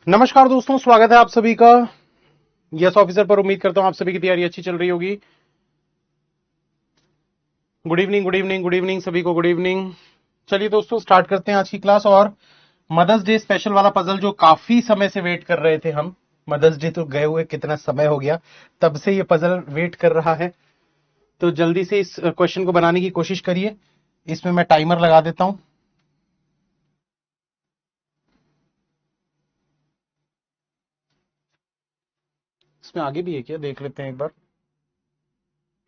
नमस्कार दोस्तों, स्वागत है आप सभी का यस ऑफिसर पर। उम्मीद करता हूं आप सभी की तैयारी अच्छी चल रही होगी। Good evening, good evening, good evening सभी को, गुड इवनिंग। चलिए दोस्तों, स्टार्ट करते हैं आज की क्लास। और मदर्स डे स्पेशल वाला पजल जो काफी समय से वेट कर रहे थे हम। मदर्स डे तो गए हुए कितना समय हो गया, तब से ये पजल वेट कर रहा है। तो जल्दी से इस क्वेश्चन को बनाने की कोशिश करिए। इसमें मैं टाइमर लगा देता हूं। इसमें आगे भी है क्या, देख लेते हैं एक बार।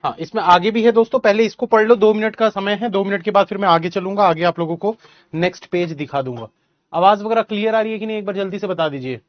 हाँ, इसमें आगे भी है दोस्तों। पहले इसको पढ़ लो, 2 मिनट का समय है। 2 मिनट के बाद फिर मैं आगे चलूंगा, आगे आप लोगों को नेक्स्ट पेज दिखा दूंगा। आवाज वगैरह क्लियर आ रही है कि नहीं, एक बार जल्दी से बता दीजिए।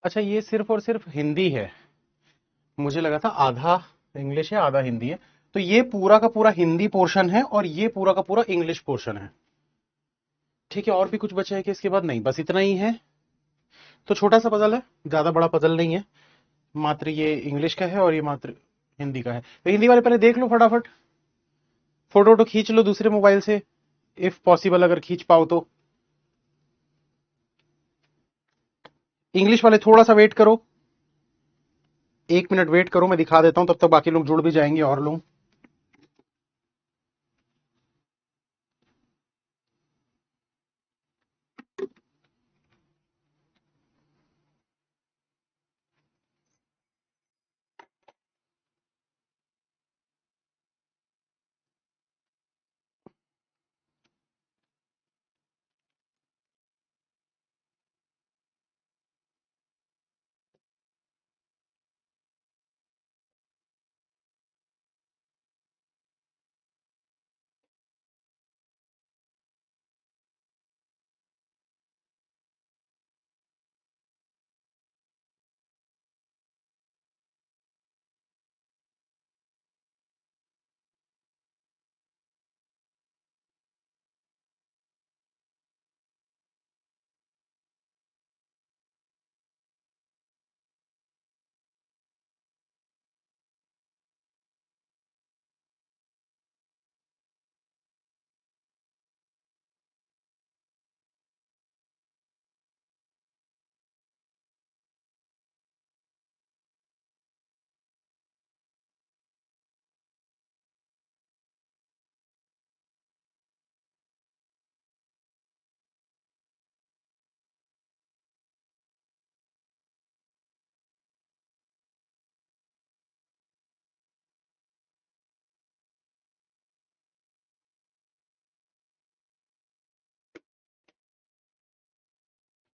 अच्छा, ये सिर्फ और सिर्फ हिंदी है। मुझे लगा था आधा इंग्लिश है आधा हिंदी है। तो ये पूरा का पूरा हिंदी पोर्शन है और ये पूरा का पूरा इंग्लिश पोर्शन है। ठीक है, और भी कुछ बचा है कि इसके बाद? नहीं, बस इतना ही है। तो छोटा सा पजल है, ज्यादा बड़ा पजल नहीं है। मात्र ये इंग्लिश का है और ये मात्र हिंदी का है। तो हिंदी वाले पहले देख लो फटाफट। फोटो वोटो खींच लो दूसरे मोबाइल से, इफ पॉसिबल, अगर खींच पाओ तो। इंग्लिश वाले थोड़ा सा वेट करो, 1 मिनट वेट करो, मैं दिखा देता हूं, तब तक बाकी लोग जुड़ भी जाएंगे और लोग।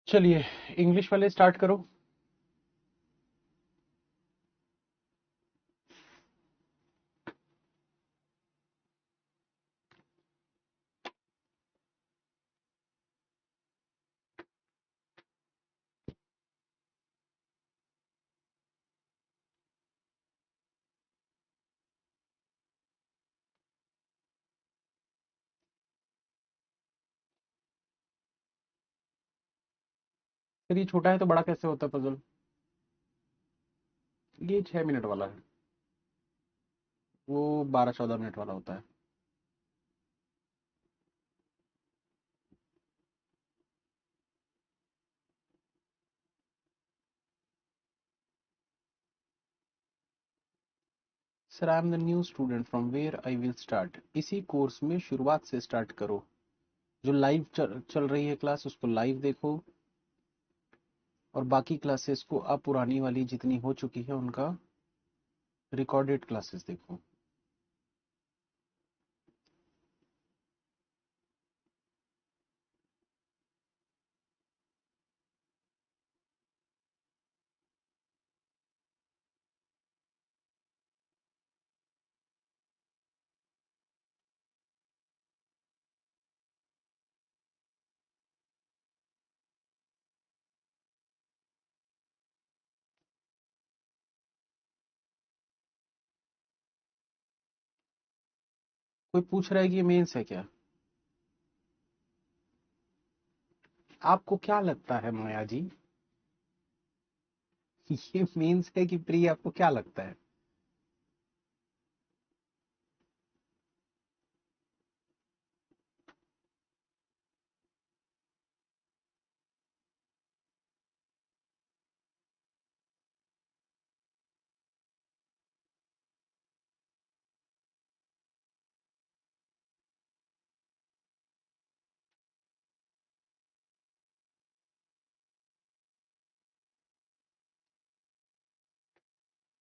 चलिए, इंग्लिश वाले स्टार्ट करो। फिर ये छोटा है तो बड़ा कैसे होता है पजल? ये 6 मिनट वाला है, वो 12-14 मिनट वाला होता है। Sir I am the new student from where I will start. इसी कोर्स में शुरुआत से स्टार्ट करो। जो लाइव चल रही है क्लास उसको लाइव देखो, और बाकी क्लासेस को अब पुरानी वाली जितनी हो चुकी है उनका रिकॉर्डेड क्लासेस देखो। कोई पूछ रहा है कि ये मेंस है क्या? आपको क्या लगता है माया जी? ये मेंस है कि प्री, आपको क्या लगता है?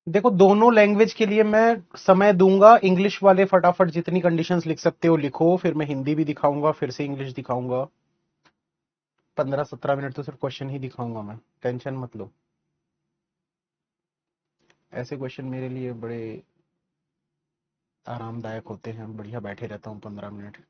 देखो, दोनों लैंग्वेज के लिए मैं समय दूंगा। इंग्लिश वाले फटाफट जितनी कंडीशंस लिख सकते हो लिखो, फिर मैं हिंदी भी दिखाऊंगा, फिर से इंग्लिश दिखाऊंगा। 15-17 मिनट तो सिर्फ क्वेश्चन ही दिखाऊंगा मैं, टेंशन मत लो। ऐसे क्वेश्चन मेरे लिए बड़े आरामदायक होते हैं, बढ़िया बैठे रहता हूँ 15 मिनट।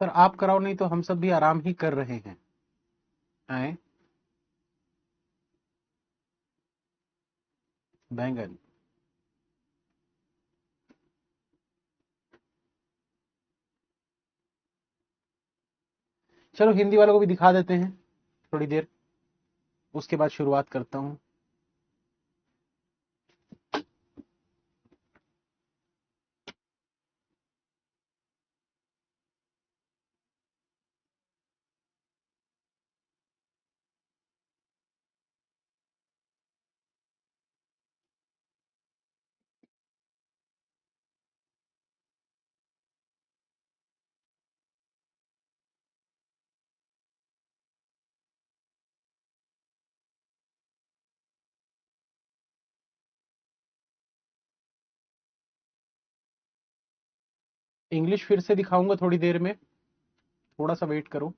सर आप कराओ, नहीं तो हम सब भी आराम ही कर रहे हैं। आए बैंगन। चलो हिंदी वालों को भी दिखा देते हैं थोड़ी देर, उसके बाद शुरुआत करता हूँ। इंग्लिश फिर से दिखाऊंगा थोड़ी देर में, थोड़ा सा वेट करो।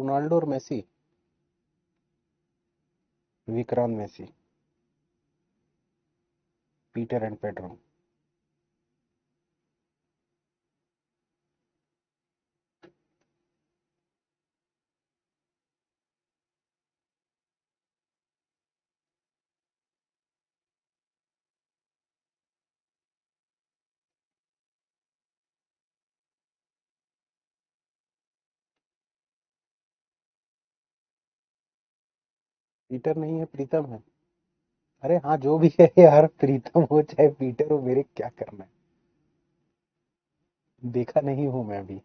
रोनाल्डो और Messi, Vikrant Massey, Peter and Pedro. Peter नहीं है, प्रीतम है। अरे हाँ, जो भी है यार, प्रीतम हो चाहे पीटर हो, मेरे क्या करना है। देखा नहीं हूं मैं अभी।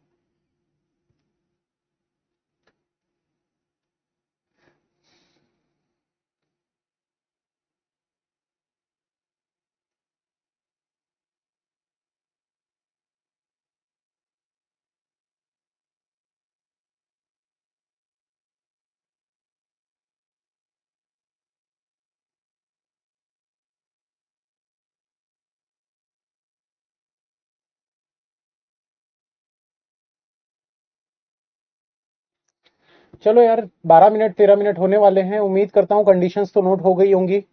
चलो यार, 12 मिनट 13 मिनट होने वाले हैं। उम्मीद करता हूँ कंडीशंस तो नोट हो गई होंगी।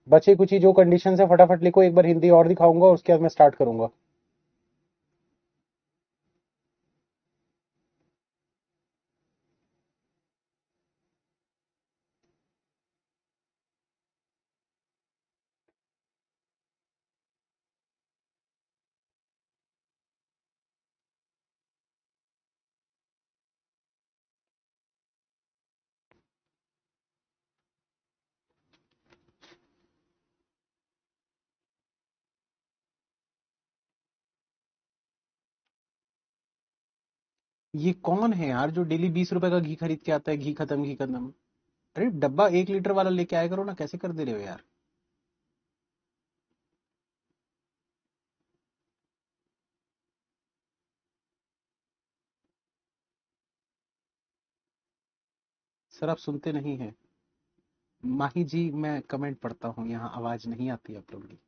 बचे कुछ ही जो कंडीशन है फटाफट लिखो, एक बार हिंदी और दिखाऊंगा और उसके बाद मैं स्टार्ट करूंगा। ये कौन है यार जो डेली 20 रुपए का घी खरीद के आता है? घी खत्म, घी खत्म। अरे डब्बा 1 लीटर वाला लेके आया करो ना, कैसे कर दे रहे हो यार। सर आप सुनते नहीं है। माही जी, मैं कमेंट पढ़ता हूँ, यहाँ आवाज नहीं आती आप लोगों की।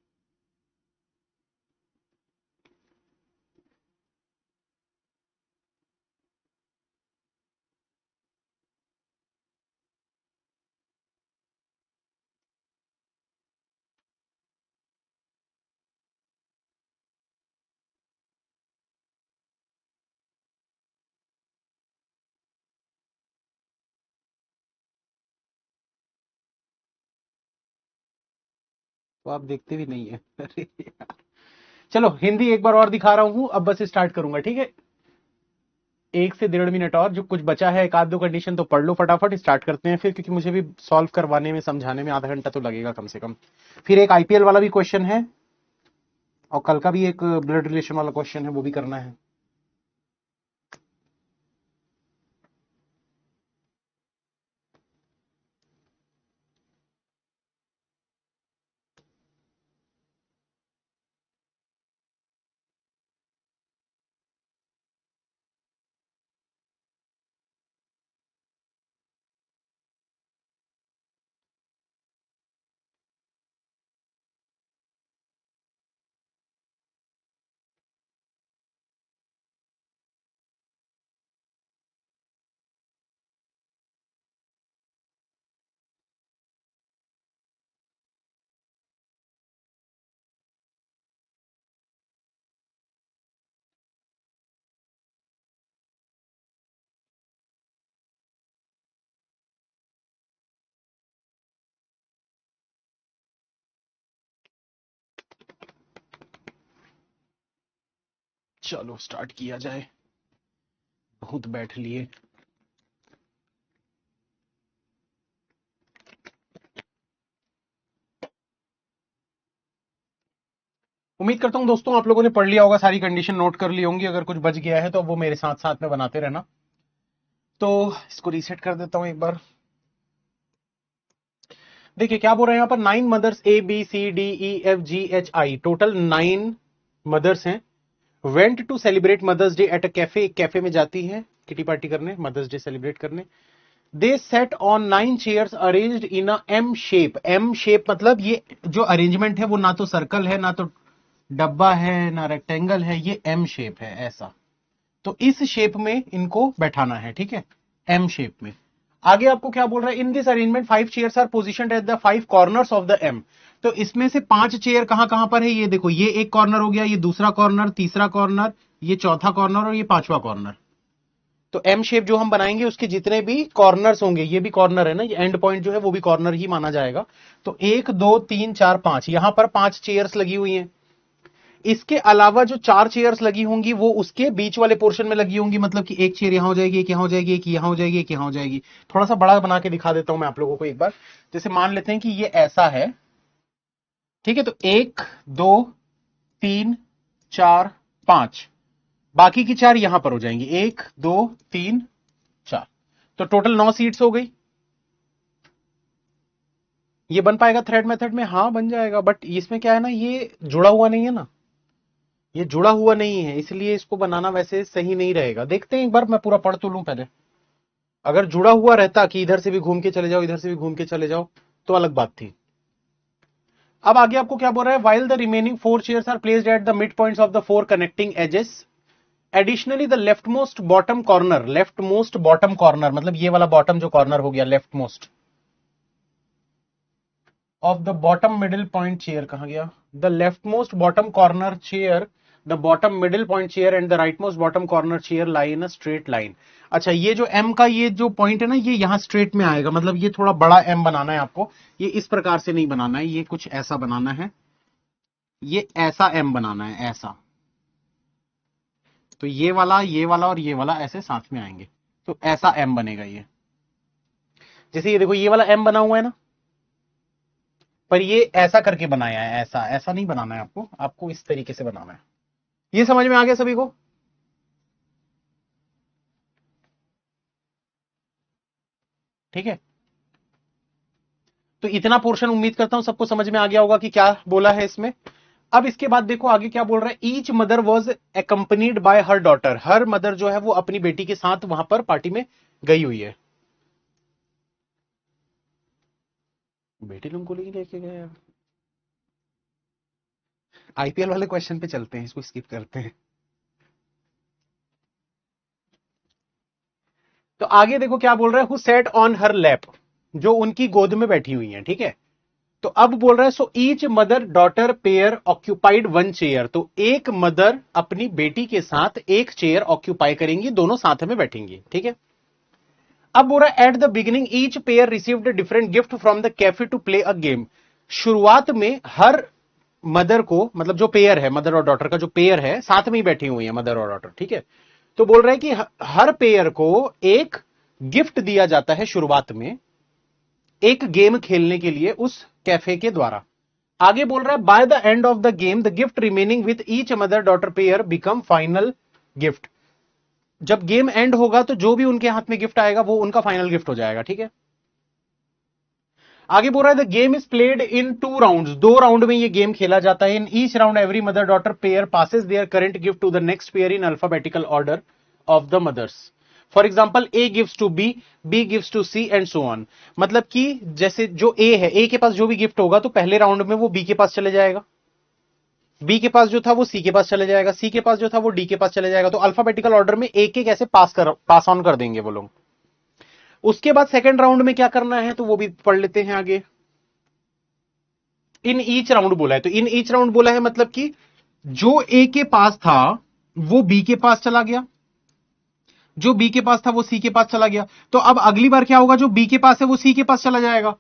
तो आप देखते भी नहीं है। अरे यार। चलो हिंदी एक बार और दिखा रहा हूँ, अब बस स्टार्ट करूंगा, ठीक है। 1 से 1.5 मिनट और जो कुछ बचा है, एक आध दो कंडीशन तो पढ़ लो फटाफट, स्टार्ट करते हैं फिर, क्योंकि मुझे भी सॉल्व करवाने में, समझाने में आधा घंटा तो लगेगा कम से कम। फिर एक आईपीएल वाला भी क्वेश्चन है, और कल का भी एक ब्लड रिलेशन वाला क्वेश्चन है, वो भी करना है। चलो स्टार्ट किया जाए, बहुत बैठ लिए। उम्मीद करता हूं दोस्तों आप लोगों ने पढ़ लिया होगा, सारी कंडीशन नोट कर ली होंगी। अगर कुछ बच गया है तो वो मेरे साथ साथ में बनाते रहना। तो इसको रीसेट कर देता हूं एक बार। देखिए क्या बोल रहे हैं यहाँ पर, 9 मदर्स, ABCDEFGHI, टोटल 9 मदर्स हैं। Went to celebrate mother's day at a cafe, एक कैफे में जाती है किटी पार्टी करने, मदर्स डे सेलिब्रेट करने। They sat on 9 chairs arranged in a M shape. M shape मतलब ये जो अरेंजमेंट है वो ना तो सर्कल है, ना तो डब्बा है, ना रेक्टेंगल है, ये एम शेप है ऐसा। तो इस शेप में इनको बैठाना है, ठीक है, एम शेप में। आगे आपको क्या बोल रहा है, in this arrangement 5 chairs are positioned at the 5 corners of the M. तो इसमें से 5 चेयर कहां कहां पर है, ये देखो, ये एक कॉर्नर हो गया, ये दूसरा कॉर्नर, तीसरा कॉर्नर, ये चौथा कॉर्नर और ये पांचवा कॉर्नर। तो एम शेप जो हम बनाएंगे उसके जितने भी कॉर्नर्स होंगे, ये भी कॉर्नर है ना, ये एंड पॉइंट जो है वो भी कॉर्नर ही माना जाएगा। तो 1 2 3 4 5, यहां पर 5 चेयर्स लगी हुई हैं। इसके अलावा जो 4 चेयर्स लगी होंगी वो उसके बीच वाले पोर्शन में लगी होंगी, मतलब कि एक चेयर यहां हो जाएगी, एक यहां हो जाएगी, एक यहां हो जाएगी, एक यहां हो जाएगी। थोड़ा सा बड़ा बना के दिखा देता हूं मैं आप लोगों को एक बार। जैसे मान लेते हैं कि ये ऐसा है, ठीक है, तो 1 2 3 4 5, बाकी की 4 यहां पर हो जाएंगी, 1 2 3 4। तो टोटल 9 सीट्स हो गई। ये बन पाएगा थ्रेड मेथड में? हाँ बन जाएगा, बट इसमें क्या है ना, ये जुड़ा हुआ नहीं है ना, ये जुड़ा हुआ नहीं है, इसलिए इसको बनाना वैसे सही नहीं रहेगा। देखते हैं एक बार, मैं पूरा पढ़ तो लूं पहले। अगर जुड़ा हुआ रहता कि इधर से भी घूम के चले जाओ, इधर से भी घूम के चले जाओ, तो अलग बात थी। अब आगे आपको क्या बोल रहा है, while the remaining 4 chairs are placed at the mid points of the 4 connecting edges, additionally the left most bottom corner, मतलब ये वाला बॉटम जो कॉर्नर हो गया, left most of the bottom middle point chair, कहां गया, the leftmost bottom corner chair, the bottom middle point chair and the rightmost bottom corner chair lie in a straight line। अच्छा, ये जो m का ये जो पॉइंट है ना, ये यहां स्ट्रेट में आएगा, मतलब ये थोड़ा बड़ा m बनाना है आपको। ये इस प्रकार से नहीं बनाना है, ये कुछ ऐसा बनाना है, ये ऐसा m बनाना है, ऐसा। तो ये वाला और ये वाला ऐसे साथ में आएंगे, तो ऐसा m बनेगा ये। जैसे ये देखो, ये वाला m बना हुआ है ना, पर ये ऐसा करके बनाया है, ऐसा ऐसा नहीं बनाना है आपको, आपको इस तरीके से बनाना है। ये समझ में आ गया सभी को? ठीक है, तो इतना पोर्शन उम्मीद करता हूं सबको समझ में आ गया होगा कि क्या बोला है इसमें। अब इसके बाद देखो आगे क्या बोल रहा है, each mother was accompanied bye her daughter, her mother जो है वो अपनी बेटी के साथ वहां पर पार्टी में गई हुई है। बेटी लोगों को लेके गए। आईपीएल वाले क्वेश्चन पे चलते हैं, इसको स्किप करते हैं। तो आगे देखो क्या बोल रहा है, who set on her lap, जो उनकी गोद में बैठी हुई है, ठीक है। तो अब बोल रहा है, so each mother daughter pair occupied 1 chair, तो एक मदर अपनी बेटी के साथ एक चेयर ऑक्यूपाई करेंगी, दोनों साथ में बैठेंगी, ठीक है। अब बोल रहा है, at the beginning each pair received different gift from the cafe to play a game. शुरुआत में हर मदर को, मतलब जो पेयर है, मदर और डॉटर का जो पेयर है, साथ में ही बैठी हुई है मदर और डॉटर, ठीक है। तो बोल रहा है कि हर पेयर को एक गिफ्ट दिया जाता है शुरुआत में, एक गेम खेलने के लिए उस कैफे के द्वारा। आगे बोल रहा है, by the end of the game the gift remaining with each mother daughter pair become final gift. जब गेम एंड होगा तो जो भी उनके हाथ में गिफ्ट आएगा वो उनका फाइनल गिफ्ट हो जाएगा, ठीक है। आगे बोल रहा है, the game is played in 2 rounds, 2 round में ये गेम खेला जाता है। In each round every mother daughter pair passes their current gift to the next pair in alphabetical order of the mothers. For example, A gives to B, B gives to C and so on. मतलब कि जैसे जो ए है, ए के पास जो भी gift होगा तो पहले राउंड में वो बी के पास चले जाएगा, बी के पास जो था वो सी के पास चले जाएगा, सी के पास जो था वो डी के पास चले जाएगा। तो अल्फाबेटिकल ऑर्डर में एक एक ऐसे पास ऑन कर देंगे वो लोग। उसके बाद सेकेंड राउंड में क्या करना है तो वो भी पढ़ लेते हैं आगे। इन ईच राउंड बोला है, तो इन ईच राउंड बोला है मतलब कि जो ए के पास था वो बी के पास चला गया, जो बी के पास था वो सी के पास चला गया। तो अब अगली बार क्या होगा, जो बी के पास है वो सी के पास चला जाएगा,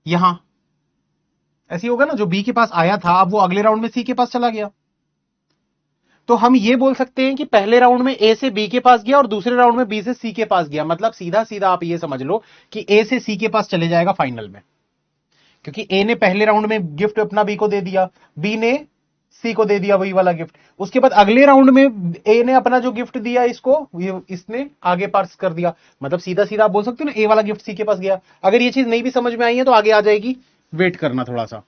यहां ऐसे होगा ना, जो बी के पास आया था अब वो अगले राउंड में सी के पास चला गया। तो हम ये बोल सकते हैं कि पहले राउंड में ए से बी के पास गया और दूसरे राउंड में बी से सी के पास गया, मतलब सीधा सीधा आप ये समझ लो कि ए से सी के पास चले जाएगा फाइनल में, क्योंकि ए ने पहले राउंड में गिफ्ट अपना बी को दे दिया, बी ने सी को दे दिया वही वाला गिफ्ट। उसके बाद अगले राउंड में ए ने अपना जो गिफ्ट दिया इसको, इसने आगे पास कर दिया, मतलब सीधा सीधा आप बोल सकते हो ना, ए वाला गिफ्ट सी के पास गया। अगर ये चीज नहीं भी समझ में आई है तो आगे आ जाएगी, वेट करना थोड़ा सा।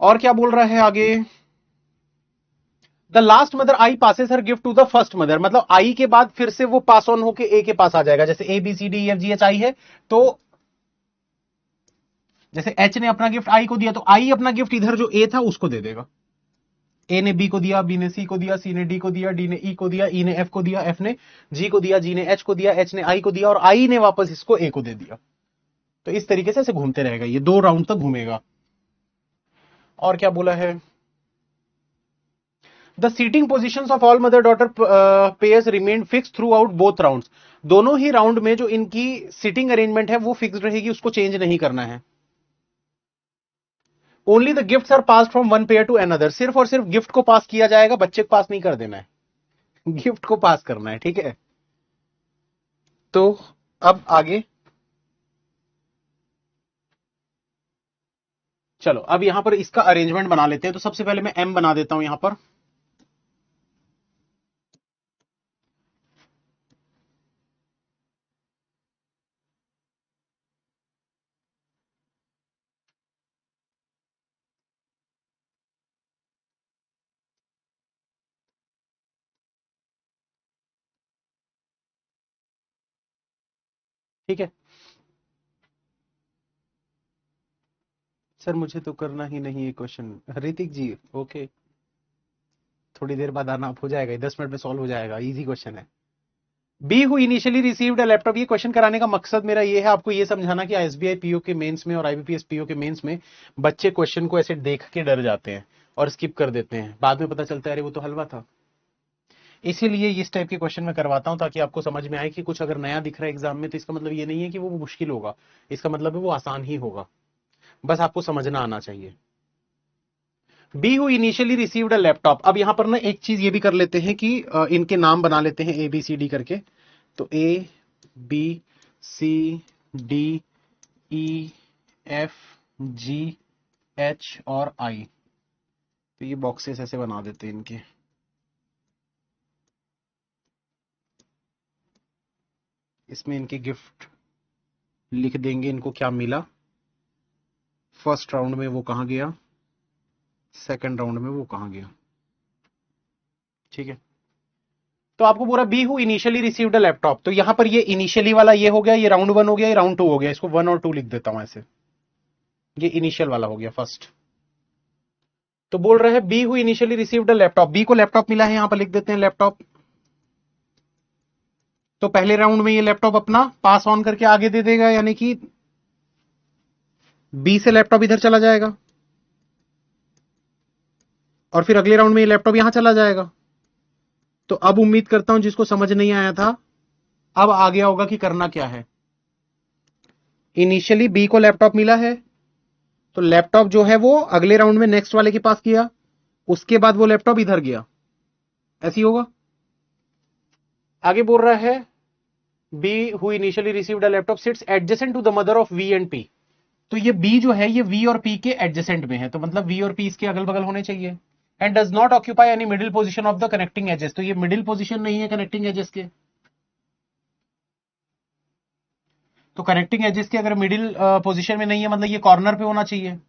और क्या बोल रहा है आगे, the last mother I passes her gift to the first mother, मतलब आई के बाद फिर से वो पास ऑन होके ए के पास आ जाएगा। जैसे A B C D F G H I है, तो जैसे एच ने अपना गिफ्ट आई को दिया तो आई अपना गिफ्ट इधर जो ए था उसको दे देगा, ए ने बी को दिया, बी ने सी को दिया, सी ने डी को दिया, डी ने ई को दिया, ई ने एफ को दिया, एफ ने जी को दिया, जी ने एच को दिया, एच ने आई को दिया और आई ने वापस इसको ए को दे दिया। तो इस तरीके से ऐसे घूमते रहेगा, ये 2 राउंड तक घूमेगा। और क्या बोला है, the seating position of all mother daughter pairs remain fix throughout both round. दोनों ही राउंड में जो इनकी सीटिंग अरेंजमेंट है वो फिक्स रहेगी, उसको चेंज नहीं करना है। Only the gifts are pass from one pair to another, सिर्फ और सिर्फ गिफ्ट को पास किया जाएगा, बच्चे को पास नहीं कर देना है, गिफ्ट को पास करना है, ठीक है। तो अब आगे चलो, अब यहां पर इसका अरेंजमेंट बना लेते हैं। तो सबसे पहले मैं एम बना देता हूं यहां पर। ठीक है सर, मुझे तो करना ही नहीं है क्वेश्चन। ऋतिक जी ओके, थोड़ी देर बाद आना, आप हो जाएगा, 10 मिनट में सॉल्व हो जाएगा, इजी क्वेश्चन है। B who initially received a laptop, ये क्वेश्चन कराने का मकसद मेरा ये है आपको ये समझाना कि एसबीआई पीओ के मेंस में और आईबीपीएस पीओ के मेंस में बच्चे क्वेश्चन को ऐसे देख के डर जाते हैं और स्किप कर देते हैं, बाद में पता चलता है अरे वो तो हलवा था। इसीलिए इस टाइप के क्वेश्चन मैं करवाता हूं ताकि आपको समझ में आए कि कुछ अगर नया दिख रहा है एग्जाम में तो इसका मतलब ये नहीं है कि वो मुश्किल होगा, इसका मतलब है वो आसान ही होगा, बस आपको समझना आना चाहिए। B who initially received a laptop, अब यहां पर ना एक चीज ये भी कर लेते हैं कि इनके नाम बना लेते हैं ए बी सी डी करके। तो A B C D E F G H और आई, तो ये बॉक्सेस ऐसे बना देते हैं इनके। इसमें इनके गिफ्ट लिख देंगे, इनको क्या मिला, फर्स्ट राउंड में वो कहां गया, सेकंड राउंड में वो कहां गया, ठीक है। तो आपको पूरा B who initially received a laptop, तो यहां पर ये इनिशियली वाला ये हो गया, ये राउंड 1 हो गया, ये राउंड 2 हो गया, इसको 1 और 2 लिख देता हूं ऐसे, ये इनिशियल वाला हो गया फर्स्ट। तो बोल रहे हैं B who initially received a laptop, B को लैपटॉप मिला है, यहां पर लिख देते हैं लैपटॉप। तो पहले राउंड में ये लैपटॉप अपना पास ऑन करके आगे दे देगा, यानी कि बी से लैपटॉप इधर चला जाएगा और फिर अगले राउंड में ये लैपटॉप यहां चला जाएगा। तो अब उम्मीद करता हूं जिसको समझ नहीं आया था अब आ गया होगा कि करना क्या है। इनिशियली बी को लैपटॉप मिला है, तो लैपटॉप जो है वो अगले राउंड में नेक्स्ट वाले के पास किया, उसके बाद वो लैपटॉप इधर गया, ऐसी होगा। आगे बोल रहा है B who initially received a laptop sits adjacent to the mother of V and P, तो ये बी जो है ये वी और पी के एडजेसेंट में है, तो मतलब वी और पी इसके अगल बगल होने चाहिए। And does not occupy any middle position of the connecting edges, तो ये मिडिल पोजीशन नहीं है कनेक्टिंग एजेस के, तो कनेक्टिंग एजेस के अगर मिडिल पोजीशन में नहीं है मतलब ये कॉर्नर पे होना चाहिए।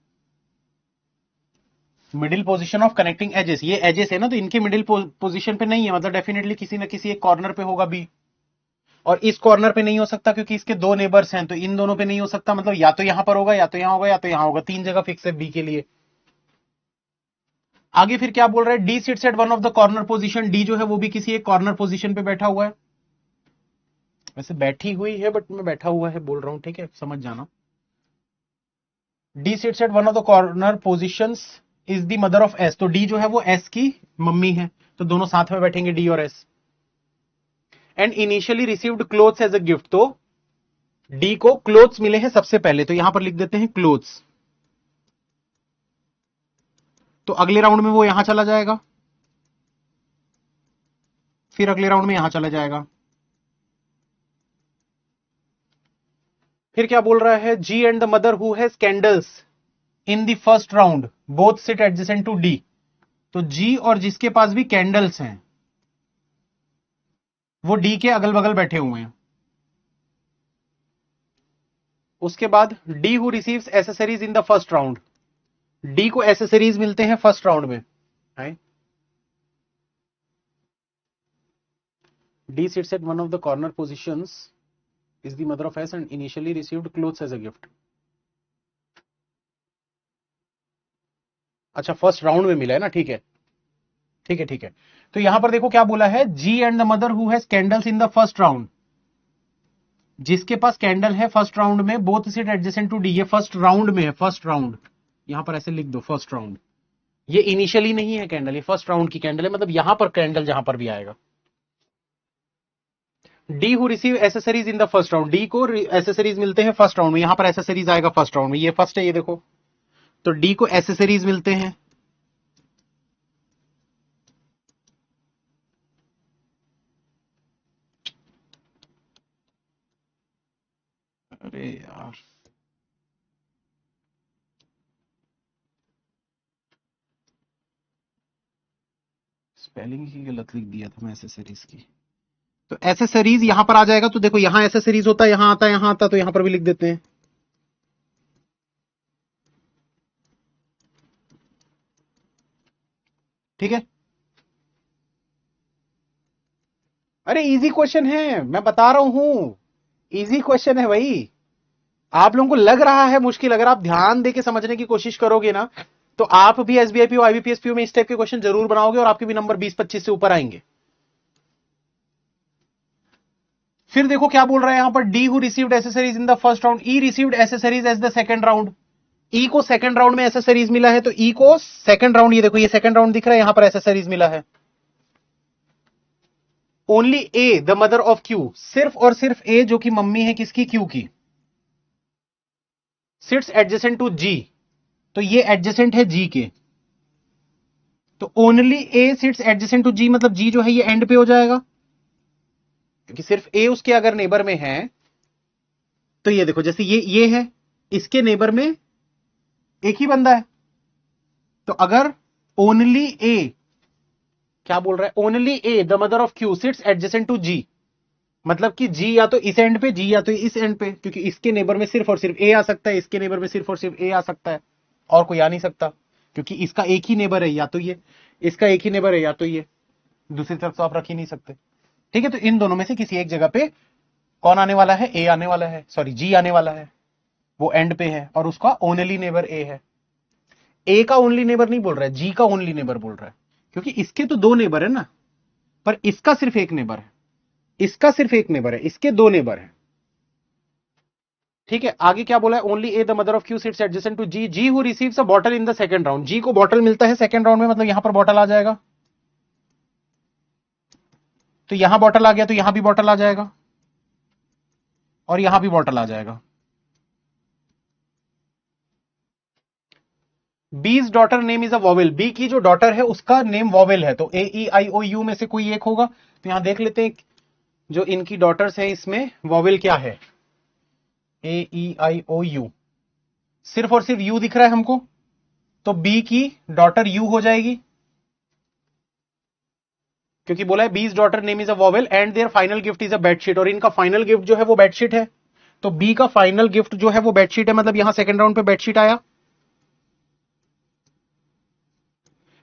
Middle position of connecting edges, ये एजेस है ना, तो इनके मिडिल पोजीशन पे नहीं है, मतलब डेफिनेटली किसी ना किसी एक कॉर्नर पे होगा बी, और इस कॉर्नर पे नहीं हो सकता क्योंकि इसके 2 नेबर्स हैं, तो इन दोनों पे नहीं हो सकता, मतलब या तो यहां पर होगा या तो यहां होगा या तो यहां होगा, 3 जगह फिक्स है बी के लिए। आगे फिर क्या बोल रहा है, D sits at one of the corner position, D जो है वो भी किसी एक कॉर्नर पोजीशन पे बैठा हुआ है, वैसे बैठी हुई है बट मैं बैठा हुआ है बोल रहा हूं, ठीक है, समझ जाना। D sits at one of the corner positions is the mother of S, तो डी जो है वो एस की मम्मी है, तो दोनों साथ में बैठेंगे डी और S. And initially received clothes as a gift, तो डी को क्लोथ्स मिले हैं सबसे पहले, तो यहां पर लिख देते हैं क्लोथ्स। तो अगले राउंड में वो यहां चला जाएगा, फिर अगले राउंड में यहां चला जाएगा। फिर क्या बोल रहा है, G and the mother who has candles in the first round both sit adjacent to D, तो जी और जिसके पास भी कैंडल्स हैं वो डी के अगल बगल बैठे हुए हैं। उसके बाद D who receives accessories in the first round, D को एसेसरीज मिलते हैं फर्स्ट राउंड में, D sits at one of the corner positions is the mother of S and initially received clothes as a gift. अच्छा first round में मिला है ना, ठीक है। ठीक है, ठीक है। तो यहां पर देखो क्या बोला है, G and the mother who has candles in the first round, जिसके पास कैंडल है फर्स्ट राउंड में, both sit adjacent to D, ये फर्स्ट राउंड में है, फर्स्ट राउंड, यहां पर ऐसे लिख दो फर्स्ट राउंड, ये इनिशियली नहीं है कैंडल, ये फर्स्ट राउंड की कैंडल है, मतलब यहां पर कैंडल जहां पर भी आएगा। D who receive accessories in the first round, D को एसेसरीज मिलते हैं फर्स्ट राउंड में, यहां पर एसेसरीज आएगा फर्स्ट राउंड में, ये फर्स्ट है, ये देखो, तो डी को एसेसरीज मिलते हैं। अरे यार, स्पेलिंग ही गलत लिख दिया था मैं एसेसरीज की। तो एसेसरीज यहां पर आ जाएगा, तो देखो यहां एसेसरीज होता है, यहां आता है, यहां आता है, तो यहां पर भी लिख देते हैं। ठीक है, अरे इजी क्वेश्चन है, मैं बता रहा हूं, इजी क्वेश्चन है भाई। आप लोगों को लग रहा है मुश्किल, अगर आप ध्यान देके समझने की कोशिश करोगे ना, तो आप भी एसबीआईपी और आईबीपीएस में इस टाइप के क्वेश्चन जरूर बनाओगे और आपके भी नंबर 20-25 से ऊपर आएंगे। फिर देखो क्या बोल रहा है यहां पर, D who received accessories in the first round, E received accessories as the second round, E को सेकंड राउंड में एसेसरीज मिला है, तो ई को सेकंड राउंड, ये देखो ये सेकंड राउंड दिख रहा है, यहां पर एसेसरीज मिला है। Only a the mother of Q, सिर्फ और सिर्फ ए जो कि मम्मी है किसकी, क्यू की, सिट्स एडजेसेंट टू जी, तो ये एडजेसेंट है जी के, तो only A sits adjacent to G, मतलब जी जो है ये एंड पे हो जाएगा, क्योंकि सिर्फ ए उसके अगर नेबर में है, तो ये देखो जैसे ये है, इसके नेबर में एक ही बंदा है, तो अगर ओनली ए, क्या बोल रहा है, only a the mother of Q sits adjacent to G, मतलब कि जी या तो इस एंड पे, जी या तो इस एंड पे, क्योंकि इसके नेबर में सिर्फ और सिर्फ ए आ सकता है, इसके नेबर में सिर्फ और सिर्फ ए आ सकता है, और कोई आ नहीं सकता, क्योंकि इसका एक ही नेबर है, या तो ये, इसका एक ही नेबर है, या तो ये, दूसरी तरफ तो आप रख ही नहीं सकते। ठीक है, तो इन दोनों में से किसी एक जगह पे कौन आने वाला है, ए आने वाला है, सॉरी जी आने वाला है, वो एंड पे है और उसका ओनली नेबर ए है। ए का ओनली नेबर नहीं बोल रहा है, जी का ओनली नेबर बोल रहा है, क्योंकि इसके तो दो नेबर है ना, पर इसका सिर्फ एक नेबर है, इसका सिर्फ एक नेबर है, इसके दो नेबर है। ठीक है, आगे क्या बोला है, only a the mother of Q sits adjacent to G, G who receives a bottle in the second round, G को बॉटल मिलता है सेकंड राउंड में, मतलब यहां पर बॉटल आ जाएगा, तो यहां बॉटल आ गया, तो यहां भी बॉटल आ जाएगा, और यहां भी बॉटल आ जाएगा। B's daughter name is a vowel, B की जो डॉटर है उसका नेम वॉवेल है, तो ए ई आई ओ यू में से कोई एक होगा, तो यहां देख लेते हैं जो इनकी डॉटर्स हैं इसमें वॉवेल क्या है, ए ई आई ओ यू, सिर्फ और सिर्फ यू दिख रहा है हमको, तो बी की डॉटर यू हो जाएगी, क्योंकि बोला है बीज daughter name is a vowel and there final gift is a bedsheet, और इनका फाइनल गिफ्ट जो है वो बेडशीट है, तो बी का फाइनल गिफ्ट जो है वो बेडशीट है, मतलब यहां सेकंड राउंड पे बेडशीट आया,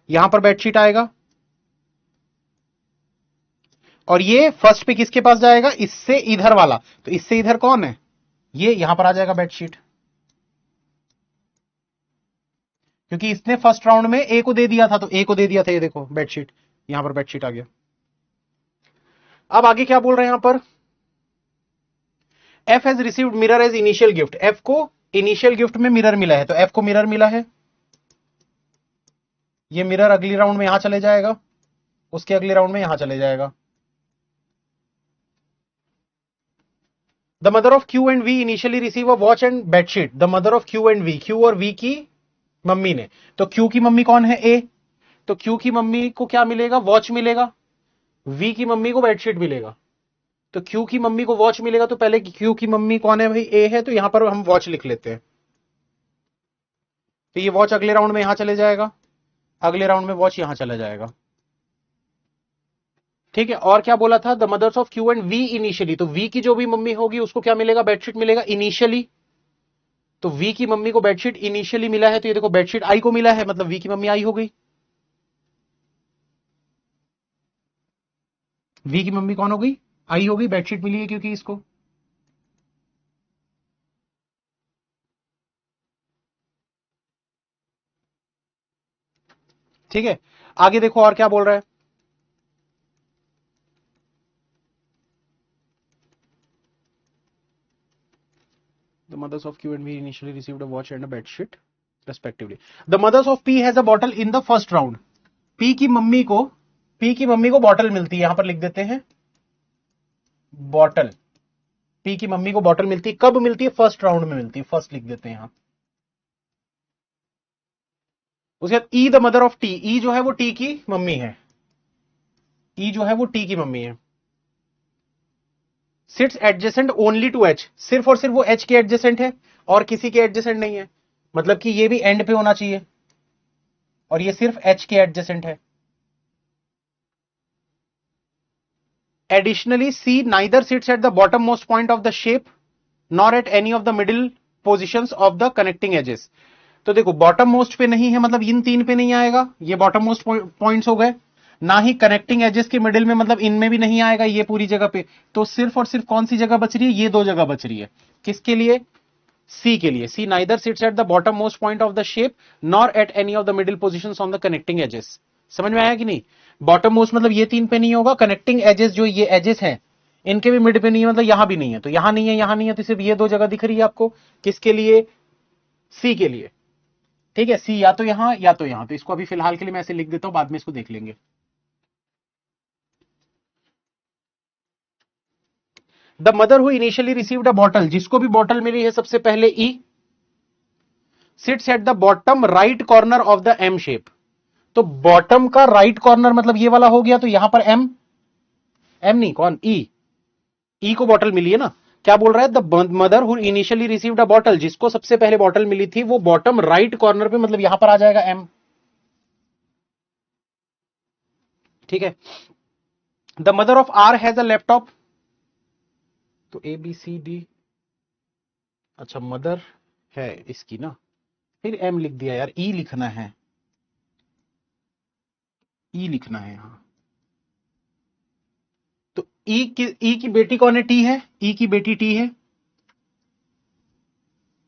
यहां पर बेडशीट आएगा, और ये फर्स्ट पे किसके पास जाएगा, इससे इधर वाला, तो इससे इधर कौन है, ये यहां पर आ जाएगा बेडशीट, क्योंकि इसने फर्स्ट राउंड में ए को दे दिया था, तो ए को दे दिया था, ये देखो बेडशीट, यहां पर बेडशीट आ गया। अब आगे क्या बोल रहे हैं यहां पर, F has received mirror as initial gift, F को इनिशियल गिफ्ट में मिरर मिला है, तो एफ को मिरर मिला है, ये मिरर अगली राउंड में यहां चले जाएगा, उसके अगले राउंड में यहां चले जाएगा। The mother of Q and V initially receive a watch and bedsheet, the mother of Q and V, Q और वी की मम्मी ने, तो क्यू की मम्मी कौन है, ए, तो क्यू की मम्मी को क्या मिलेगा, वॉच मिलेगा, वी की मम्मी को बेडशीट मिलेगा, तो क्यू की मम्मी को वॉच मिलेगा, तो पहले क्यू की मम्मी कौन है भाई, ए है, तो यहां पर हम वॉच लिख लेते हैं, तो ये वॉच अगले राउंड में यहां चले जाएगा, अगले राउंड में वॉच यहां चला जाएगा। ठीक है, और क्या बोला था, the mothers of Q and V initially, तो वी की जो भी मम्मी होगी उसको क्या मिलेगा, बेडशीट मिलेगा इनिशियली, तो वी की मम्मी को बेडशीट इनिशियली मिला है, तो ये देखो बेडशीट आई को मिला है, मतलब वी की मम्मी आई हो गई, वी की मम्मी कौन हो गई, आई हो गई, बेडशीट मिली है क्योंकि इसको। ठीक है, आगे देखो और क्या बोल रहा है। The mothers of Q and V initially received a watch and a bed sheet, respectively. The mothers of P has a bottle in the first round. P की मम्मी को बॉटल मिलती है, यहां पर लिख देते हैं बॉटल। P की मम्मी को बॉटल मिलती है, कब मिलती है? फर्स्ट राउंड में मिलती है, फर्स्ट लिख देते हैं यहां। उसके बाद E the mother of T, E जो है वो T की मम्मी है, E जो है वो T की मम्मी है। Sits adjacent only to H, सिर्फ और सिर्फ वो H के एडजेसेंट है और किसी के एडजेसेंट नहीं है, मतलब कि ये भी एंड पे होना चाहिए और ये सिर्फ H के एडजेसेंट है। Additionally, C neither sits at the bottommost point of the shape nor at any of the middle positions of the connecting edges. तो देखो बॉटम मोस्ट पे नहीं है, मतलब इन तीन पे नहीं आएगा, ये बॉटम मोस्ट पॉइंट्स हो गए, ना ही कनेक्टिंग एजेस के मिडिल में, मतलब इनमें भी नहीं आएगा ये पूरी जगह पे। तो सिर्फ और सिर्फ कौन सी जगह बच रही है? ये दो जगह बच रही है, किसके लिए? सी के लिए। C neither sits at the bottom most point of the shape nor at any of the middle position on the connecting edges. समझ में आया कि नहीं? बॉटम मोस्ट मतलब ये तीन पे नहीं होगा, कनेक्टिंग एजेस जो ये एजेस हैं इनके भी मिड पे नहीं है, मतलब यहां भी नहीं है, तो यहां नहीं है, यहां नहीं है, तो सिर्फ ये दो जगह दिख रही है आपको, किसके लिए? सी के लिए। ठीक है, सी या तो यहां या तो यहां, तो इसको अभी फिलहाल के लिए मैं ऐसे लिख देता हूं, बाद में इसको देख लेंगे। The mother who initially received a bottle, जिसको भी बॉटल मिली है सबसे पहले E, sits at the bottom right corner of the M shape. तो बॉटम का राइट कॉर्नर मतलब ये वाला हो गया, तो यहां पर एम, एम नहीं कौन? ई, ई को बॉटल मिली है ना। क्या बोल रहा है? The mother who initially received a bottle, जिसको सबसे पहले बॉटल मिली थी वो बॉटम राइट कॉर्नर पे, मतलब यहां पर आ जाएगा एम। ठीक है। The mother of R has a laptop, तो ए बी सी डी, अच्छा मदर है इसकी ना, फिर एम लिख दिया यार, ई लिखना है, ई लिखना है यहां। तो ई की बेटी कौन है? टी है, ई की बेटी टी है,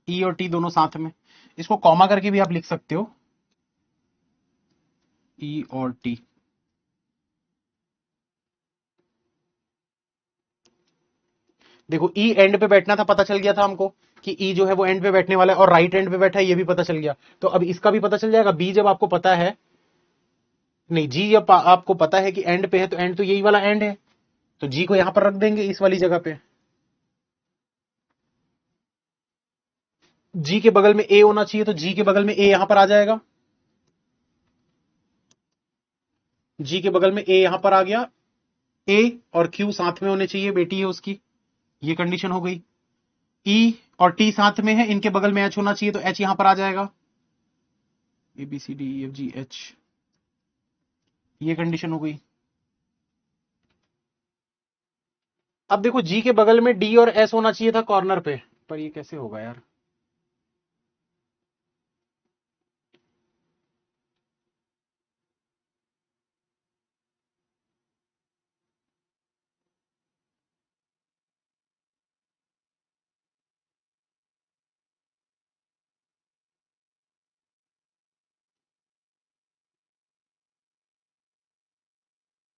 ई और टी दोनों साथ में, इसको कॉमा करके भी आप लिख सकते हो, ई और टी। देखो ई एंड पे बैठना था, पता चल गया था हमको कि ई जो है वो एंड पे बैठने वाला है, और राइट एंड पे बैठा है ये भी पता चल गया। तो अब इसका भी पता चल जाएगा। बी जब आपको पता है, नहीं जी जब आपको पता है कि एंड पे है, तो एंड तो यही वाला एंड है, तो जी को यहां पर रख देंगे इस वाली जगह पे। जी के बगल में ए होना चाहिए, तो जी के बगल में ए यहां पर आ जाएगा, जी के बगल में ए यहां पर आ गया, ए और क्यू साथ में होने चाहिए, बेटी है उसकी, ये कंडीशन हो गई। ई और टी साथ में है, इनके बगल में एच होना चाहिए, तो एच यहां पर आ जाएगा, A B C D E F G H, ये कंडीशन हो गई। अब देखो जी के बगल में डी और एस होना चाहिए था कॉर्नर पे, पर ये कैसे होगा यार?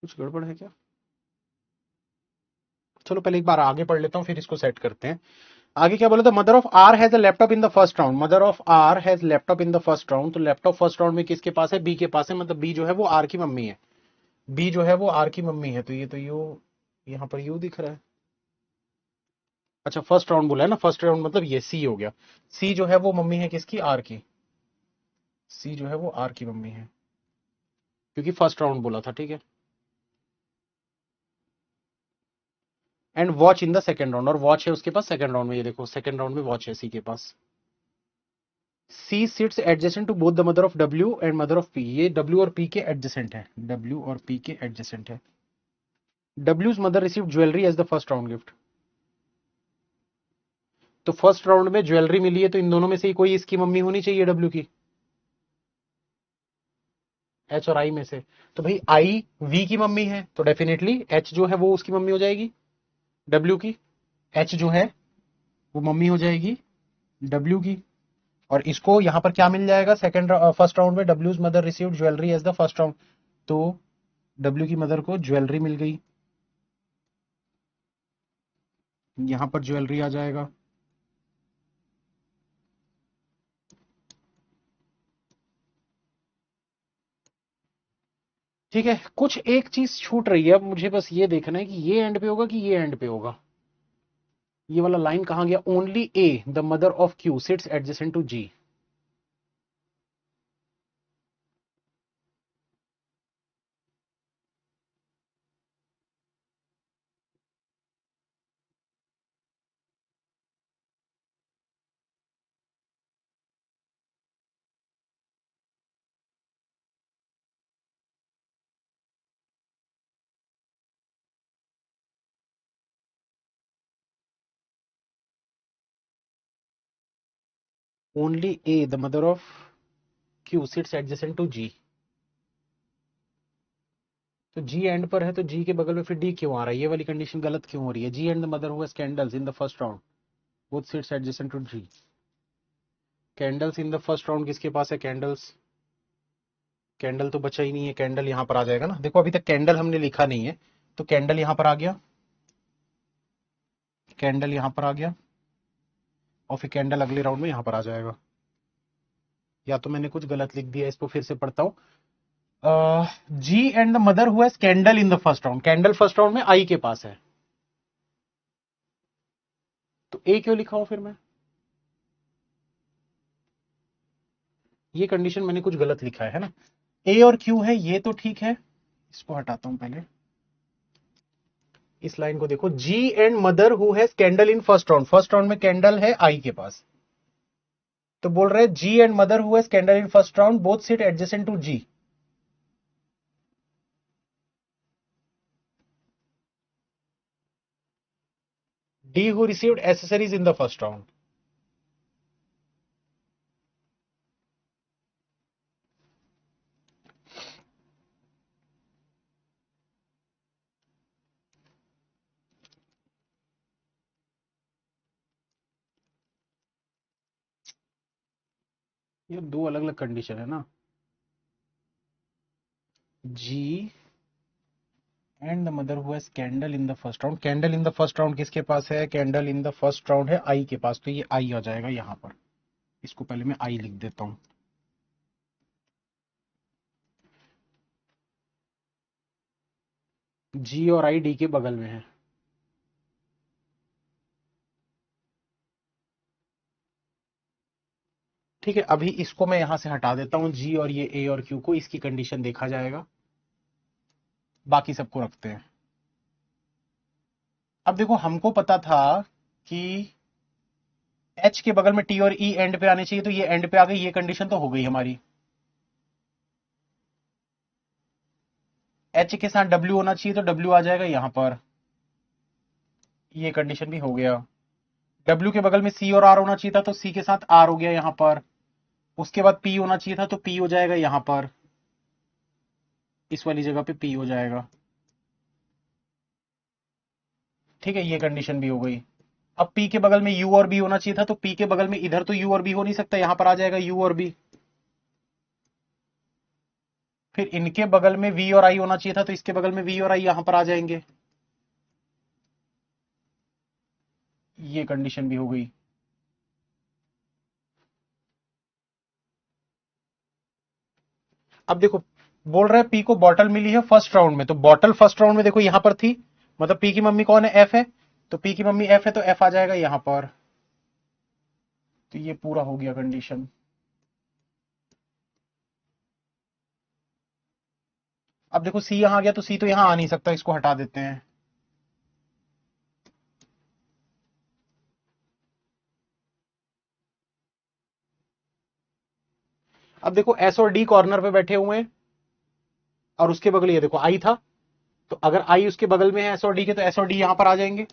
कुछ गड़बड़ है क्या? चलो पहले एक बार आगे पढ़ लेता हूं, फिर इसको सेट करते हैं। आगे क्या बोला था? Mother of R has a laptop in the first round, mother of R has laptop in the first round, तो लैपटॉप फर्स्ट राउंड में किसके पास है? बी के पास है, मतलब बी जो है वो आर की मम्मी है, बी जो है वो आर की मम्मी है, तो ये तो यू, यहां पर यू दिख रहा है। अच्छा फर्स्ट राउंड बोला है ना, फर्स्ट राउंड मतलब ये सी हो गया, सी जो है वो मम्मी है किसकी? आर की, सी जो है वो आर की मम्मी है, क्योंकि फर्स्ट राउंड बोला था। ठीक है। And watch in the second round, और वॉच है उसके पास सेकंड राउंड में, ये देखो सेकंड राउंड में वॉच है सी के पास। C sits adjacent to both the mother of W and mother of P, ये डब्ल्यू और पी के एडजेसेंट है, डब्ल्यू और पी के एडजेसेंट है। डब्ल्यूज mother receive jewellery as the first round gift, तो फर्स्ट राउंड में ज्वेलरी मिली है, तो इन दोनों में से ही कोई इसकी मम्मी होनी चाहिए डब्ल्यू की, एच और आई में से। तो भाई आई वी की मम्मी है, तो डेफिनेटली एच जो है वो उसकी मम्मी हो जाएगी डब्ल्यू की, एच जो है वो मम्मी हो जाएगी डब्ल्यू की, और इसको यहां पर क्या मिल जाएगा सेकंड फर्स्ट राउंड में, डब्ल्यूज mother received jewellery as the first round, तो डब्ल्यू की मदर को ज्वेलरी मिल गई, यहां पर ज्वेलरी आ जाएगा। ठीक है, कुछ एक चीज छूट रही है, अब मुझे बस ये देखना है कि ये एंड पे होगा कि ये एंड पे होगा। ये वाला लाइन कहां गया, only a the mother of Q sits adjacent to G. Only a the mother of Q sits adjacent to G, तो जी एंड पर है तो जी के बगल में फिर डी क्यों आ रहा है, ये वाली कंडीशन गलत क्यों हो रही है। G and the mother who has candles in the first round both sits adjacent to G. Candles in the first round किसके पास है, कैंडल्स, कैंडल तो बचा ही नहीं है, कैंडल यहां पर आ जाएगा ना। देखो अभी तक कैंडल हमने लिखा नहीं है, तो कैंडल यहां पर आ गया, कैंडल यहां पर आ गया, और फिर कैंडल अगले राउंड में यहां पर आ जाएगा। या तो मैंने कुछ गलत लिख दिया, इसको फिर से पढ़ता हूं। G and the mother who has candle in the first round, candle first round में आई के पास है, तो ए क्यों लिखा हूं फिर मैं, ये कंडीशन मैंने कुछ गलत लिखा है ना। ए और क्यू है ये तो ठीक है, इसको हटाता हूं पहले, इस लाइन को देखो, G and mother who has candle in first round, first round में कैंडल है आई के पास, तो बोल रहे हैं G and mother who has candle in first round both sit adjacent to G. D who received accessories in the first round, ये दो अलग अलग कंडीशन है ना। G and the mother who has candle in the first round, candle in the first round किसके पास है, candle in the first round है आई के पास, तो ये आई आ जाएगा यहां पर, इसको पहले मैं आई लिख देता हूं। जी और आई डी के बगल में है। ठीक है, अभी इसको मैं यहां से हटा देता हूं, जी और ये ए और क्यू को, इसकी कंडीशन देखा जाएगा, बाकी सबको रखते हैं। अब देखो हमको पता था कि एच के बगल में टी और ई एंड पे आने चाहिए, तो ये एंड पे आ गई, ये कंडीशन तो हो गई हमारी। एच के साथ डब्ल्यू होना चाहिए, तो डब्ल्यू आ जाएगा यहां पर, ये कंडीशन भी हो गया। डब्ल्यू के बगल में सी और आर होना चाहिए था, तो सी के साथ आर हो गया यहां पर। उसके बाद पी होना चाहिए था, तो पी हो जाएगा यहां पर, इस वाली जगह पे पी हो जाएगा। ठीक है, ये कंडीशन भी हो गई। अब पी के बगल में यू और बी होना चाहिए था, तो पी के बगल में इधर तो यू और बी हो नहीं सकता, यहां पर आ जाएगा यू और बी। फिर इनके बगल में वी और आई होना चाहिए था, तो इसके बगल में वी और आई यहां पर आ जाएंगे, ये कंडीशन भी हो गई। अब देखो बोल रहा है पी को बॉटल मिली है फर्स्ट राउंड में, तो बॉटल फर्स्ट राउंड में देखो यहां पर थी, मतलब पी की मम्मी कौन है, एफ है, तो पी की मम्मी एफ है, तो एफ आ जाएगा यहां पर, तो ये पूरा हो गया कंडीशन। अब देखो सी यहां आ गया, तो सी तो यहां आ नहीं सकता, इसको हटा देते हैं। अब देखो एस और डी कॉर्नर पे बैठे हुए हैं, और उसके बगल ये देखो आई था, तो अगर आई उसके बगल में है एस और डी के, तो एस और डी यहां पर आ जाएंगे,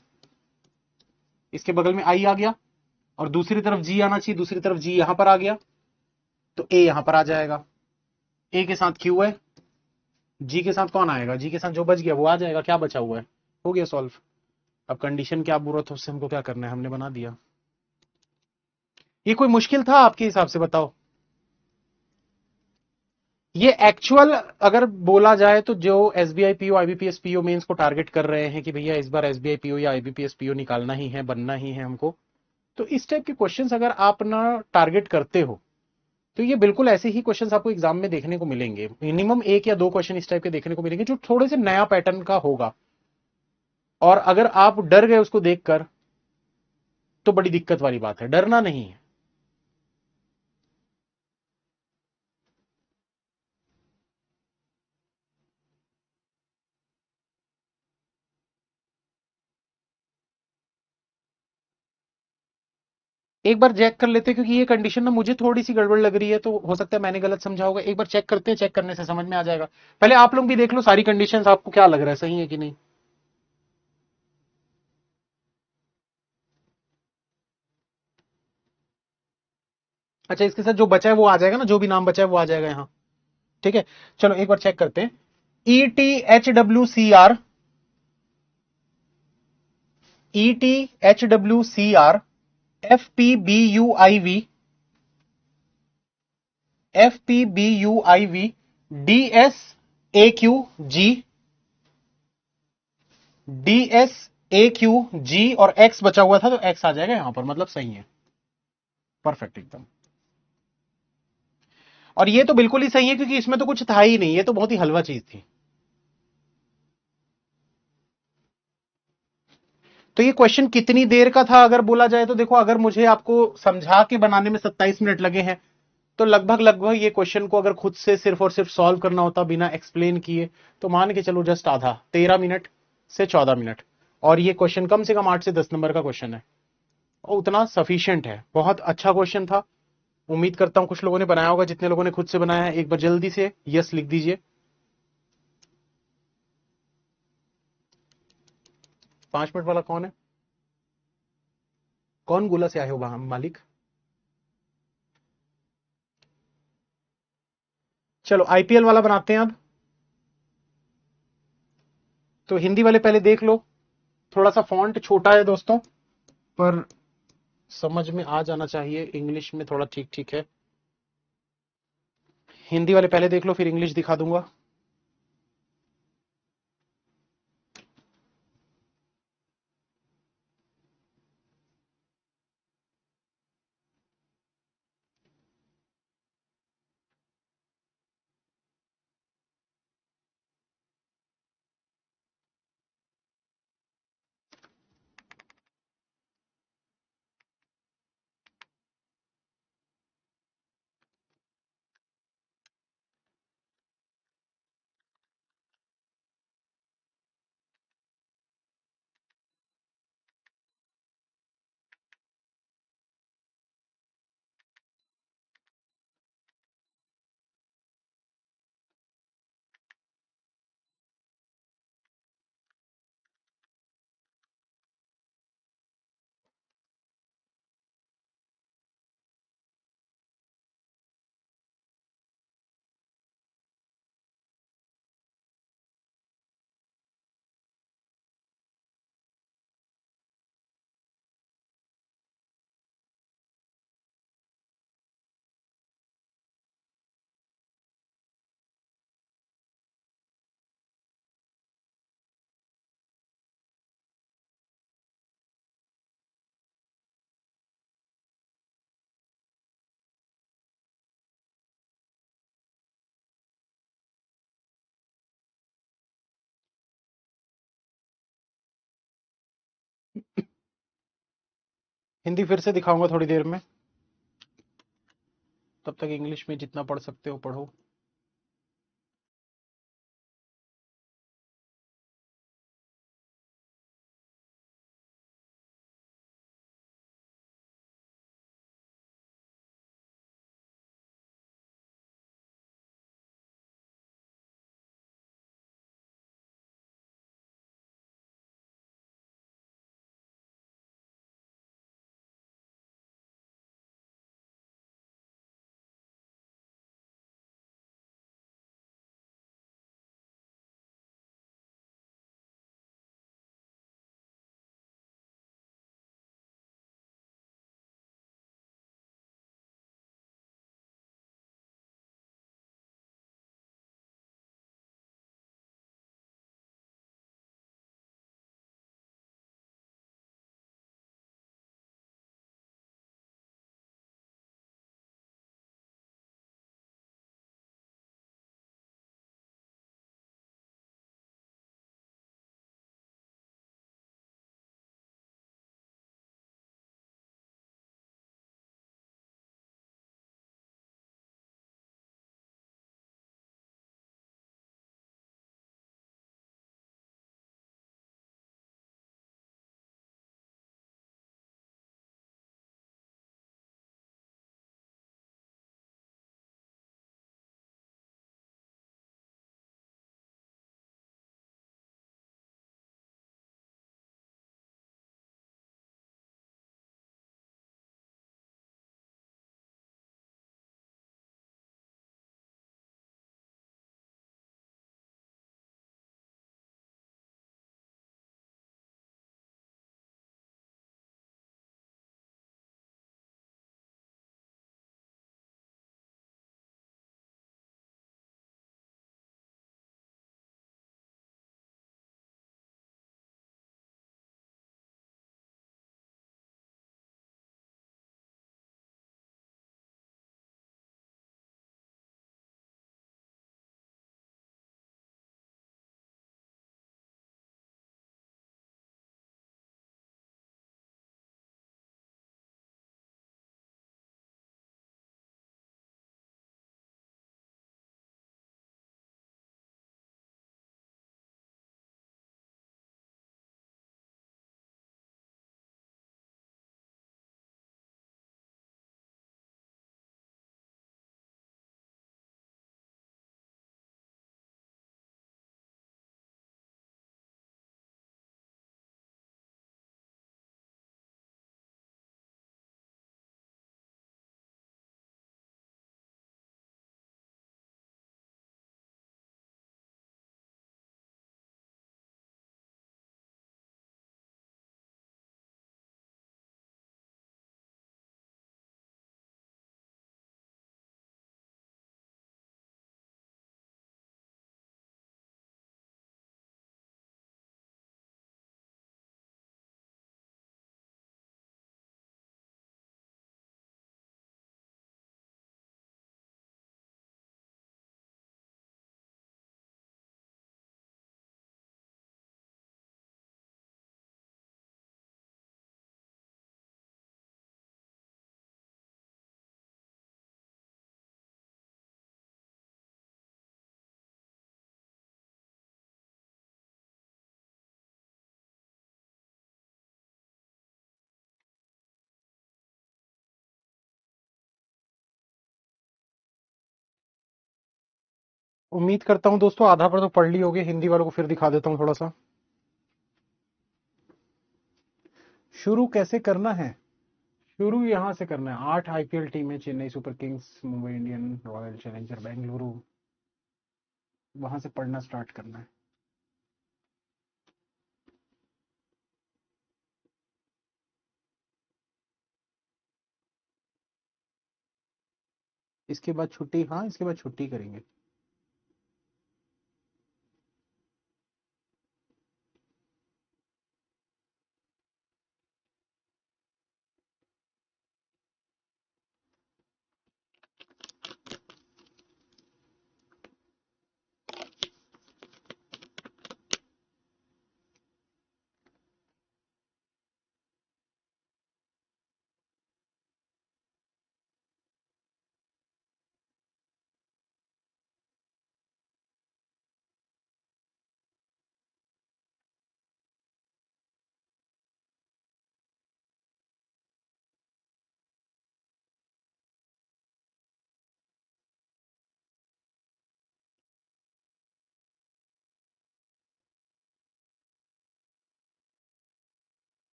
इसके बगल में आई आ गया, और दूसरी तरफ जी आना चाहिए, दूसरी तरफ जी यहां पर आ गया, तो ए यहां पर आ जाएगा। ए के साथ क्यू है, जी के साथ कौन आएगा, जी के साथ जो बच गया वो आ जाएगा, क्या बचा हुआ है, हो गया सॉल्व। अब कंडीशन क्या बुरा था, उससे हमको क्या करना है, हमने बना दिया। ये कोई मुश्किल था आपके हिसाब से, बताओ? ये एक्चुअल अगर बोला जाए तो जो SBI PO IBPS PO mains को टारगेट कर रहे हैं कि भैया इस बार एसबीआई पीओ या आईबीपीएस पीओ निकालना ही है, बनना ही है हमको, तो इस टाइप के क्वेश्चंस अगर आप ना टारगेट करते हो तो ये बिल्कुल ऐसे ही क्वेश्चंस आपको एग्जाम में देखने को मिलेंगे। मिनिमम एक या दो क्वेश्चन इस टाइप के देखने को मिलेंगे जो थोड़े से नया पैटर्न का होगा, और अगर आप डर गए उसको देखकर तो बड़ी दिक्कत वाली बात है। डरना नहीं है। एक बार चेक कर लेते हैं, क्योंकि ये कंडीशन ना मुझे थोड़ी सी गड़बड़ लग रही है, तो हो सकता है मैंने गलत समझा होगा। एक बार चेक करते हैं, चेक करने से समझ में आ जाएगा। पहले आप लोग भी देख लो सारी कंडीशंस, आपको क्या लग रहा है सही है कि नहीं। अच्छा, इसके साथ जो बचा है वो आ जाएगा ना, जो भी नाम बचा है वो आ जाएगा यहाँ। ठीक है, चलो एक बार चेक करते हैं। ETHWCR, ETHWCR, FPBUIV, FPBUIV, DSAQG, DSAQG, और X बचा हुआ था तो X आ जाएगा यहां पर, मतलब सही है। परफेक्ट एकदम। और ये तो बिल्कुल ही सही है, क्योंकि इसमें तो कुछ था ही नहीं, ये तो बहुत ही हलवा चीज थी। तो ये क्वेश्चन कितनी देर का था अगर बोला जाए तो, देखो अगर मुझे आपको समझा के बनाने में 27 मिनट लगे हैं, तो लगभग लगभग ये क्वेश्चन को अगर खुद से सिर्फ और सिर्फ सॉल्व करना होता बिना एक्सप्लेन किए, तो मान के चलो जस्ट आधा, 13 मिनट से 14 मिनट। और ये क्वेश्चन कम से कम 8 से 10 नंबर का क्वेश्चन है, और उतना सफिशियंट है। बहुत अच्छा क्वेश्चन था। उम्मीद करता हूं कुछ लोगों ने बनाया होगा। जितने लोगों ने खुद से बनाया है, एक बार जल्दी से यस लिख दीजिए। 5 मिनट वाला कौन है? कौन गोला से आए हो वहां मालिक? चलो आईपीएल वाला बनाते हैं अब। तो हिंदी वाले पहले देख लो। थोड़ा सा फॉन्ट छोटा है दोस्तों, पर समझ में आ जाना चाहिए। इंग्लिश में थोड़ा ठीक ठीक है। हिंदी वाले पहले देख लो, फिर इंग्लिश दिखा दूंगा। हिंदी फिर से दिखाऊंगा थोड़ी देर में। तब तक इंग्लिश में जितना पढ़ सकते हो पढ़ो। उम्मीद करता हूं दोस्तों आधा पर तो पढ़ ली होगी। हिंदी वालों को फिर दिखा देता हूं थोड़ा सा। शुरू कैसे करना है? शुरू यहां से करना है। 8 आईपीएल टीमें, Chennai Super Kings, Mumbai Indian, Royal challenger Bengaluru, वहां से पढ़ना स्टार्ट करना है। इसके बाद छुट्टी, हाँ इसके बाद छुट्टी करेंगे।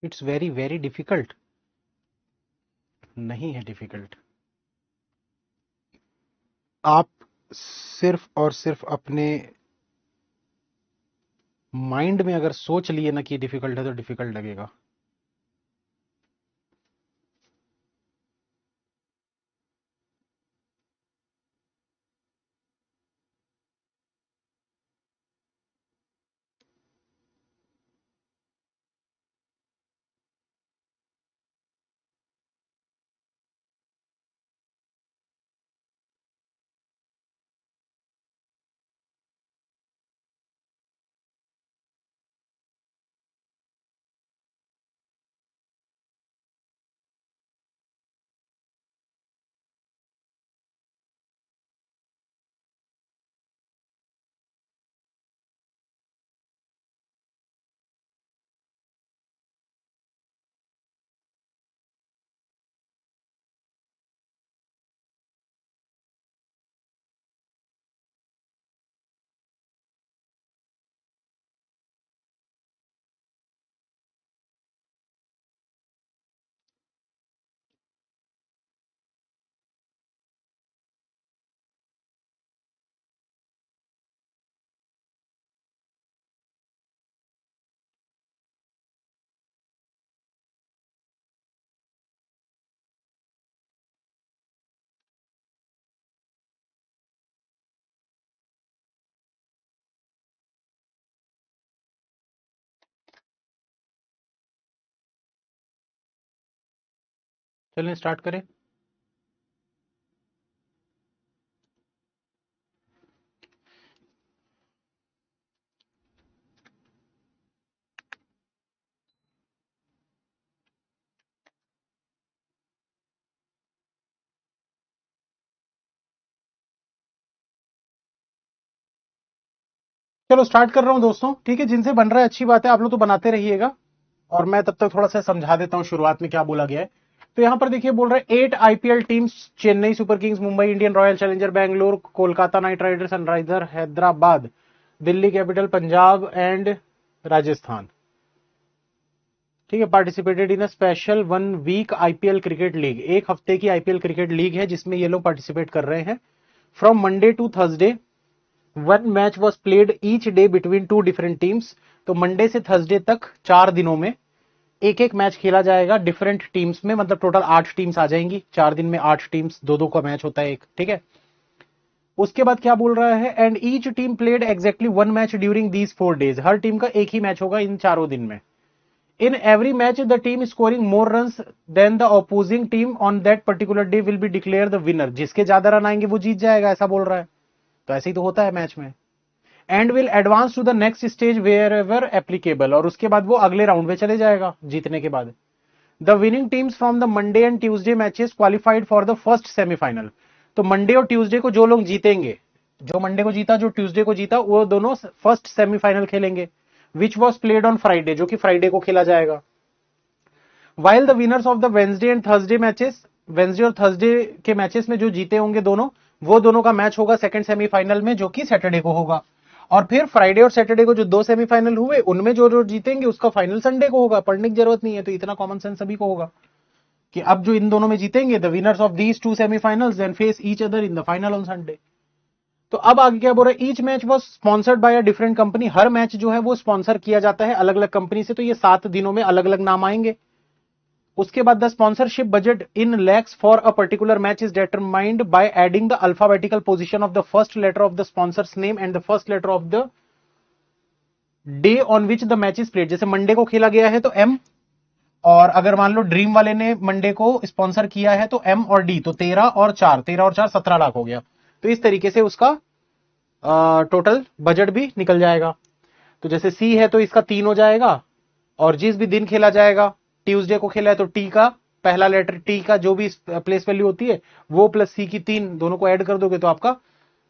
It's very very difficult. नहीं है डिफिकल्ट। आप सिर्फ और सिर्फ अपने माइंड में अगर सोच लिए ना कि डिफिकल्ट है तो डिफिकल्ट लगेगा। चलें स्टार्ट करें। चलो स्टार्ट कर रहा हूं दोस्तों। ठीक है, जिनसे बन रहा है अच्छी बात है, आप लोग तो बनाते रहिएगा और मैं तब तक थोड़ा सा समझा देता हूं शुरुआत में क्या बोला गया है। तो यहां पर देखिए बोल रहे हैं 8 IPL teams, Chennai Super Kings, Mumbai Indian, Royal Challenger Bangalore, Kolkata Knight Riders, Sunriser Hyderabad, Delhi Capital, Punjab and Rajasthan. ठीक है, participated in a special 1 week IPL cricket league. एक हफ्ते की आईपीएल क्रिकेट लीग है जिसमें ये लोग पार्टिसिपेट कर रहे हैं। From Monday to Thursday 1 match was played each day between 2 different teams. तो मंडे से थर्सडे तक 4 दिनों में एक एक मैच खेला जाएगा डिफरेंट टीम्स में, मतलब टोटल 8 टीम्स आ जाएंगी, 4 दिन में 8 टीम्स, दो दो का मैच होता है एक, ठीक है। उसके बाद क्या बोल रहा है, and each team played exactly 1 match during these 4 days, हर टीम का एक ही मैच होगा इन चारों दिन में। In every match the team scoring more run than the opposing team on that particular day will be declare the winner, जिसके ज्यादा रन आएंगे वो जीत जाएगा, ऐसा बोल रहा है। तो ऐसे ही तो होता है मैच में। And will advance to the next stage wherever applicable, और उसके बाद वो अगले राउंड में चले जाएगा जीतने के बाद। The winning teams from the Monday and Tuesday matches qualified for the first semifinal, तो मंडे और ट्यूसडे को जो लोग जीतेंगे, जो मंडे को जीता जो ट्यूसडे को जीता, वो दोनों फर्स्ट सेमीफाइनल खेलेंगे, which was played on Friday, जो कि फ्राइडे को खेला जाएगा। While the winners of the Wednesday and Thursday matches, Wednesday और थर्सडे के मैचेस में जो जीते होंगे दोनों, वो दोनों का मैच होगा सेकंड सेमीफाइनल में, जो कि सैटरडे को होगा। और फिर फ्राइडे और सैटरडे को जो 2 सेमीफाइनल हुए, उनमें जो जो जीतेंगे उसका फाइनल संडे को होगा। पढ़ने की जरूरत नहीं है, तो इतना कॉमन सेंस सभी को होगा कि अब जो इन दोनों में जीतेंगे, the winners of these 2 semifinals then face each other in the final on Sunday. तो अब आगे क्या बोल रहा है, each match was sponsored by a different company, हर मैच जो है वो स्पॉन्सर किया जाता है अलग अलग कंपनी से, तो ये 7 दिनों में अलग अलग नाम आएंगे। उसके बाद the sponsorship budget in lakhs for a particular match is determined by adding the alphabetical position of the first letter of the sponsor's name and the first letter of the day on which the match is played. जैसे Monday को खेला गया है तो M, और अगर मान लो dream वाले ने मंडे को स्पॉन्सर किया है तो एम और डी, तो 13 और 4 17 लाख हो गया। तो इस तरीके से उसका टोटल बजट भी निकल जाएगा। तो जैसे सी है तो इसका 3 हो जाएगा, और जिस भी दिन खेला जाएगा, ट्यूसडे को खेला है तो टी का पहला लेटर, टी का जो भी प्लेस वैल्यू होती है वो प्लस सी की 3, दोनों को ऐड कर दोगे तो आपका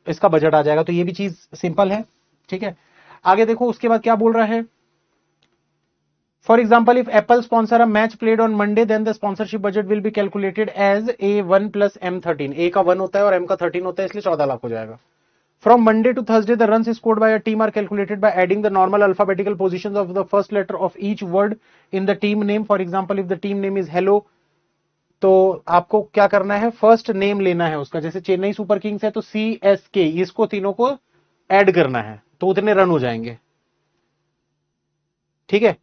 इसका बजट आ जाएगा। तो ये भी चीज सिंपल है, ठीक है। आगे देखो उसके बाद क्या बोल रहा है, for example if Apple sponsor a match played on Monday then the sponsorship budget will be calculated as A1 plus M13, A का 1 होता है और एम का 13 होता है, इसलिए 14 लाख हो जाएगा। From Monday to Thursday, the runs scored by a team are calculated by adding the normal alphabetical positions of the first letter of each word in the team name. For example, if the team name is hello, तो आपको क्या करना है, first name लेना है उसका। जैसे Chennai Super Kings है तो CSK, इसको तीनों को ऐड करना है, तो उतने रन हो जाएंगे, ठीक है।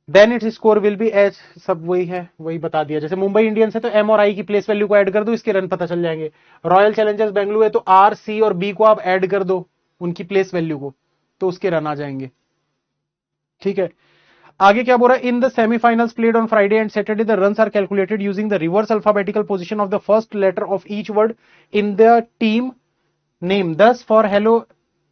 Then its score will be as, सब वही है, वही बता दिया। जैसे मुंबई इंडियंस है तो M और I की प्लेस वैल्यू को ऐड कर दो, इसके रन पता चल जाएंगे। रॉयल चैलेंजर्स बेंगलुरु है तो R, C और B को आप ऐड कर दो उनकी प्लेस वैल्यू को, तो उसके रन आ जाएंगे, ठीक है। आगे क्या बोल रहा है, in the semifinals played on Friday and Saturday the runs are calculated using the reverse alphabetical position of the first letter of each word in the team name. दस फॉर हेलो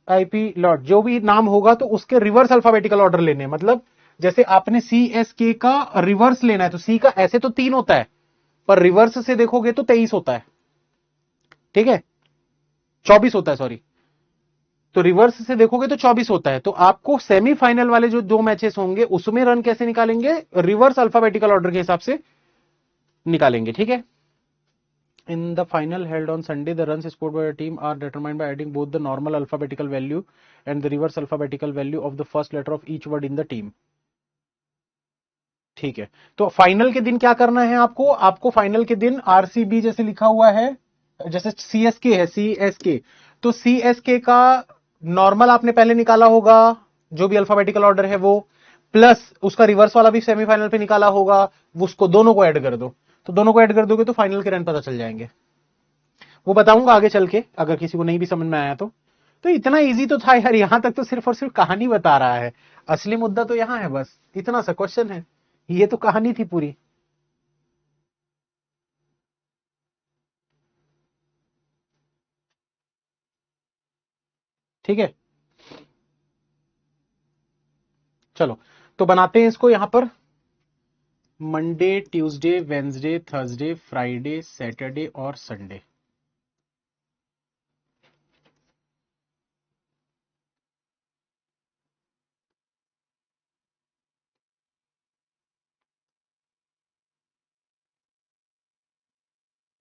IP लॉट, जो भी नाम होगा तो उसके reverse alphabetical order लेने, मतलब जैसे आपने CSK का रिवर्स लेना है, तो सी का ऐसे तो 3 होता है, पर रिवर्स से देखोगे तो 23 होता है, ठीक है, 24 होता है, सॉरी। तो रिवर्स से देखोगे तो 24 होता है। तो आपको सेमीफाइनल वाले जो 2 मैचेस होंगे उसमें रन कैसे निकालेंगे, रिवर्स अल्फाबेटिकल ऑर्डर के हिसाब से निकालेंगे, ठीक है। In the final held on Sunday, the runs scored by a team are determined by adding both the normal alphabetical value and the reverse alphabetical value of the first letter of each word in the team. ठीक है, तो final के दिन क्या करना है आपको, आपको फाइनल के दिन RCB जैसे लिखा हुआ है, जैसे CSK है, CSK, तो CSK का नॉर्मल आपने पहले निकाला होगा, जो भी अल्फाबेटिकल ऑर्डर है वो, प्लस उसका रिवर्स वाला भी सेमीफाइनल पे निकाला होगा, उसको दोनों को ऐड कर दो। तो दोनों को ऐड कर दोगे तो फाइनल के रन पता चल जाएंगे। वो बताऊंगा आगे चल के, अगर किसी को नहीं भी समझ में आया तो इतना इजी तो था यार, यहां तक तो सिर्फ और सिर्फ कहानी बता रहा है, असली मुद्दा तो यहां है, बस इतना सा क्वेश्चन है, ये तो कहानी थी पूरी। ठीक है, चलो तो बनाते हैं इसको यहां पर, Monday, Tuesday, Wednesday, Thursday, Friday, Saturday और संडे।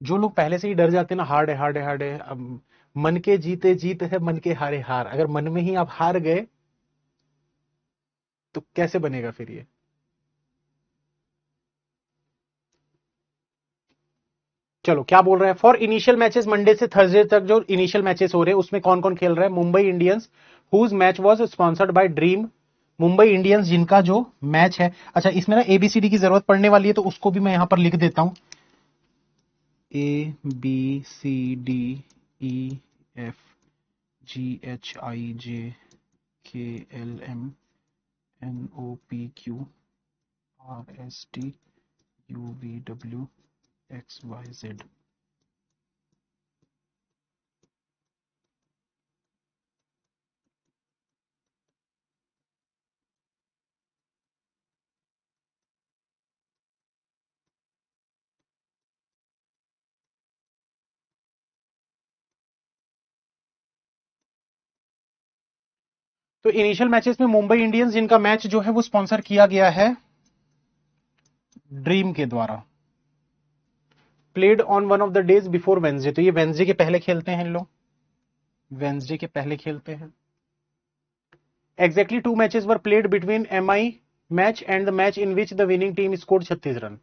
जो लोग पहले से ही डर जाते हैं ना, हार्ड है हार्ड है हार्ड है, अब मन के जीते जीत है, मन के हारे हार, अगर मन में ही आप हार गए तो कैसे बनेगा फिर ये। चलो क्या बोल रहे हैं, फॉर इनिशियल मैचेस मंडे से थर्सडे तक जो इनिशियल मैचेस हो रहे हैं उसमें कौन कौन खेल रहा है, Mumbai Indians whose match was sponsored by dream, Mumbai Indians जिनका जो मैच है, अच्छा इसमें ना ABCD की जरूरत पड़ने वाली है तो उसको भी मैं यहां पर लिख देता हूं, ABCDEFGHIJKLMNOPQRSTUVWXYZ। तो इनिशियल मैचेस में मुंबई इंडियंस जिनका मैच जो है वो स्पॉन्सर किया गया है ड्रीम के द्वारा, played on one of the days before Wednesday, तो ये वेंसडे के पहले खेलते हैं इन लोग, वेंसडे के पहले खेलते हैं। Exactly 2 matches were played between MI match and the match in which the winning team scored 36 run.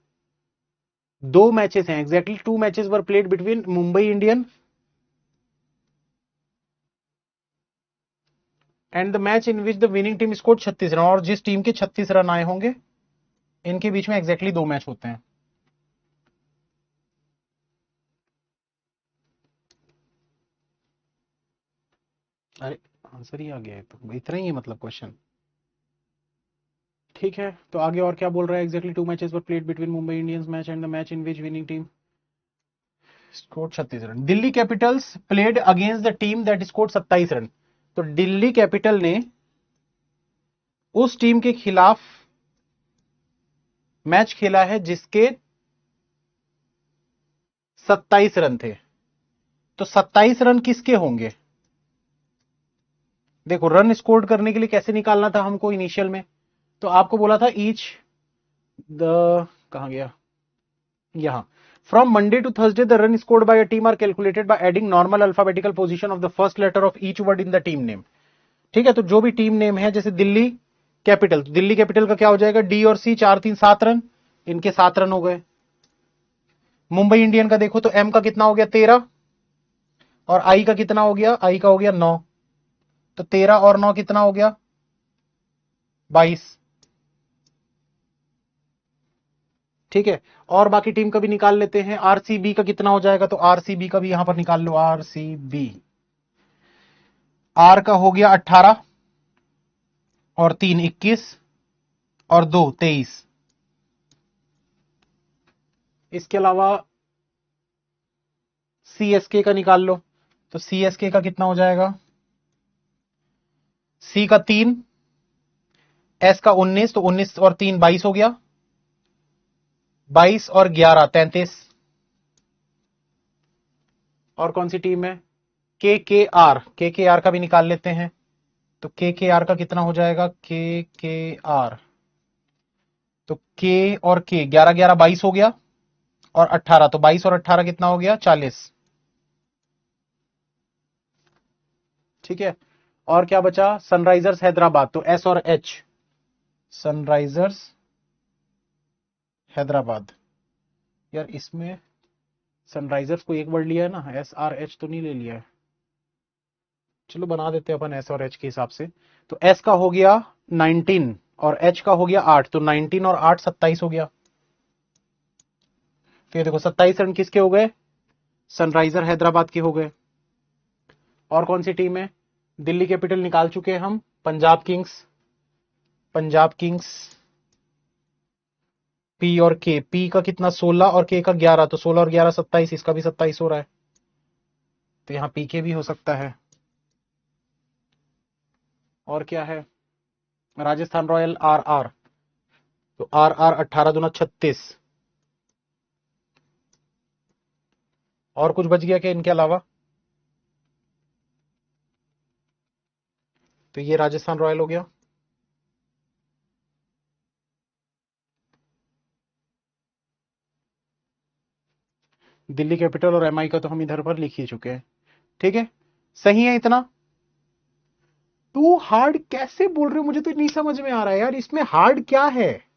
2 matches हैं, exactly 2 matches were played between Mumbai Indian and the match in which the winning team scored 36 run, और जिस team के 36 run आए होंगे इनके बीच में exactly 2 match होते हैं। अरे आंसर ही आ गया है, तो इतना ही है मतलब क्वेश्चन। ठीक है, तो आगे और क्या बोल रहा है, exactly 2 matches were played between Mumbai Indians match and the match in which winning team scored 36 run. Delhi Capitals played against the team that scored 27 run, तो दिल्ली कैपिटल ने उस टीम के खिलाफ मैच खेला है जिसके 27 रन थे, तो 27 रन किसके होंगे? देखो रन स्कोर करने के लिए कैसे निकालना था हमको इनिशियल में, तो आपको बोला था ईच द, कहां गया, यहां, from Monday to Thursday the run scored by a team are calculated by adding normal alphabetical position of the first letter of each word in the team name. ठीक है, तो जो भी टीम नेम है, जैसे दिल्ली कैपिटल, तो Delhi capital का क्या हो जाएगा, डी और सी, 4 3 7 रन, इनके 7 रन हो गए। मुंबई इंडियन का देखो तो एम का कितना हो गया, 13, और आई का कितना हो गया, आई का हो गया 9, तो 13 और 9 कितना हो गया, 22। ठीक है, और बाकी टीम का भी निकाल लेते हैं, आरसीबी का कितना हो जाएगा, तो आरसीबी का भी यहां पर निकाल लो, आरसीबी, आर का हो गया 18, और 3 21, और 2 23। इसके अलावा सीएसके का निकाल लो, तो सीएसके का कितना हो जाएगा, सी का 3, एस का 19, तो 19 और 3 22 हो गया, 22 और 11 33। और कौन सी टीम है, के के आर का भी निकाल लेते हैं, तो के का कितना हो जाएगा, के तो के और के 11 11 22 हो गया, और 18, तो 22 और 18 कितना हो गया, 40। ठीक है, और क्या बचा, सनराइजर्स हैदराबाद, तो एस और एच, सनराइजर्स हैदराबाद। यार इसमें सनराइजर्स को एक वर्ड लिया है ना, SRH तो नहीं ले लिया है, चलो बना देते हैं अपन एस और एच के हिसाब से। तो एस का हो गया 19 और एच का हो गया 8, तो 19 और 8 27 हो गया। फिर देखो 27 रन किसके हो गए, सनराइजर हैदराबाद के हो गए। और कौन सी टीम है, दिल्ली कैपिटल निकाल चुके हैं हम, Punjab Kings, Punjab Kings P और के, पी का कितना 16 और के का 11, तो 16 और 11 27, इसका भी 27 हो रहा है, तो यहां पी के भी हो सकता है। और क्या है, राजस्थान रॉयल आर आर, तो आर आर 18 दूना 36। और कुछ बच गया क्या इनके अलावा, तो ये राजस्थान रॉयल हो गया। दिल्ली कैपिटल और एमआई का तो हम इधर पर लिख ही चुके हैं। ठीक है, सही है इतना। तू हार्ड कैसे बोल रहे हो, मुझे तो नहीं समझ में आ रहा है यार, इसमें हार्ड क्या है।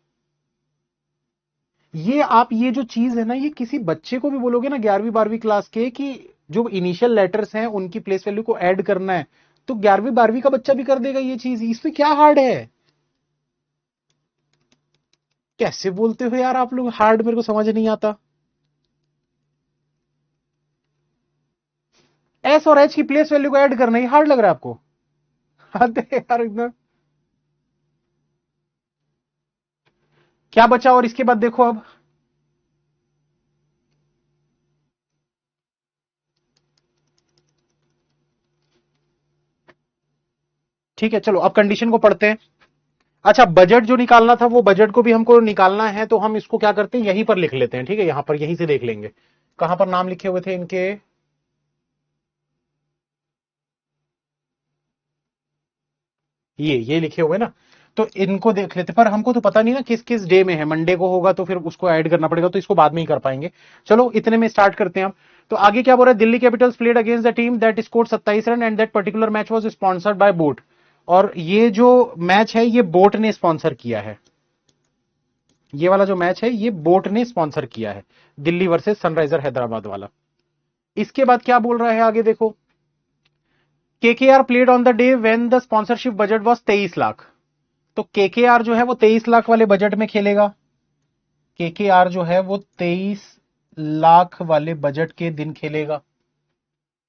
ये आप ये जो चीज है ना, ये किसी बच्चे को भी बोलोगे ना 11वीं 12वीं क्लास के, कि जो इनिशियल लेटर्स हैं उनकी प्लेस वैल्यू को ऐड करना है, तो 11वीं 12वीं का बच्चा भी कर देगा ये चीज, इसमें क्या हार्ड है। कैसे बोलते हो यार आप लोग, हार्ड मेरे को समझ नहीं आता। एस और एच की प्लेस वैल्यू को ऐड करना ही हार्ड लग रहा है आपको? हद है यार एकदम। क्या बचा और इसके बाद देखो अब। ठीक है चलो अब कंडीशन को पढ़ते हैं। अच्छा बजट जो निकालना था वो बजट को भी हमको निकालना है, तो हम इसको क्या करते हैं यहीं पर लिख लेते हैं। ठीक है यहां पर यहीं से देख लेंगे कहां पर नाम लिखे हुए थे इनके। ये लिखे हुए ना, तो इनको देख लेते। पर हमको तो पता नहीं ना किस किस डे में है, मंडे को होगा तो फिर उसको ऐड करना पड़ेगा, तो इसको बाद में ही कर पाएंगे। चलो इतने में स्टार्ट करते हैं हम। तो आगे क्या बोल रहा है, Delhi Capitals played against the team that scored 27 run and that particular match was sponsored bye boat. और ये जो मैच है ये बोट ने स्पॉन्सर किया है। ये वाला जो मैच है ये बोट ने स्पॉन्सर किया है, दिल्ली वर्सेस सनराइजर हैदराबाद वाला। इसके बाद क्या बोल रहा है आगे देखो, KKR played on the day when the sponsorship budget was 23 lakh. तो केकेआर जो है वो 23 लाख वाले बजट में खेलेगा। केकेआर जो है वो 23 लाख वाले बजट के दिन खेलेगा।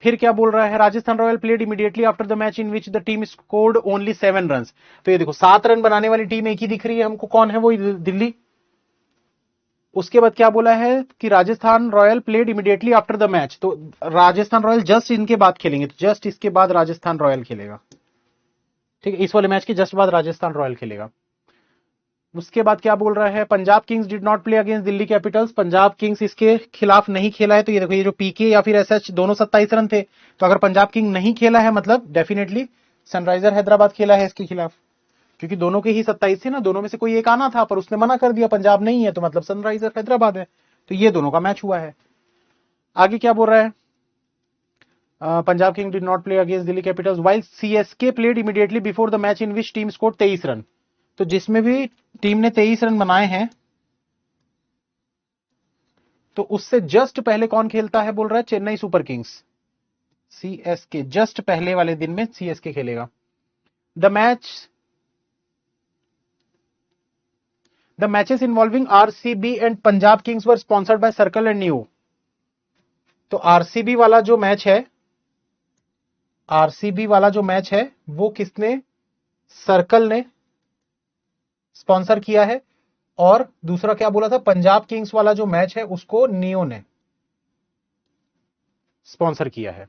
फिर क्या बोल रहा है, Rajasthan royal played immediately after the match in which the team scored only 7 run. तो ये देखो 7 रन बनाने वाली टीम एक ही दिख रही है हमको, कौन है वो, दिल्ली। उसके बाद क्या बोला है कि Rajasthan royal played immediately after the match, तो राजस्थान रॉयल जस्ट इनके बाद खेलेंगे, तो जस्ट इसके बाद राजस्थान रॉयल खेलेगा। ठीक है इस वाले मैच के जस्ट बाद राजस्थान रॉयल खेलेगा। उसके बाद क्या बोल रहा है, Punjab Kings did not play against Delhi Capitals. Punjab Kings इसके खिलाफ नहीं खेला है। तो ये देखो ये जो पीके या फिर एसएच दोनों 27 रन थे, तो अगर पंजाब किंग नहीं खेला है मतलब डेफिनेटली सनराइजर हैदराबाद खेला है इसके खिलाफ, क्योंकि दोनों के ही 27 थे ना, दोनों में से कोई एक आना था पर उसने मना कर दिया, पंजाब नहीं है तो मतलब सनराइजर हैदराबाद है। तो ये दोनों का मैच हुआ है। आगे क्या बोल रहा है, Punjab king did not play against Delhi Capitals while CSK played immediately before the match in which team scored 23 run. तो जिसमें भी टीम ने 23 रन बनाए हैं, तो उससे जस्ट पहले कौन खेलता है, बोल रहा है Chennai Super Kings. CSK just पहले वाले दिन में सीएसके खेलेगा। The matches involving RCB and Punjab Kings were sponsored by circle and new. तो आरसीबी वाला जो मैच है, आरसीबी वाला जो मैच है वो किसने, सर्कल ने स्पॉन्सर किया है। और दूसरा क्या बोला था, पंजाब किंग्स वाला जो मैच है उसको नियो ने स्पॉन्सर किया है।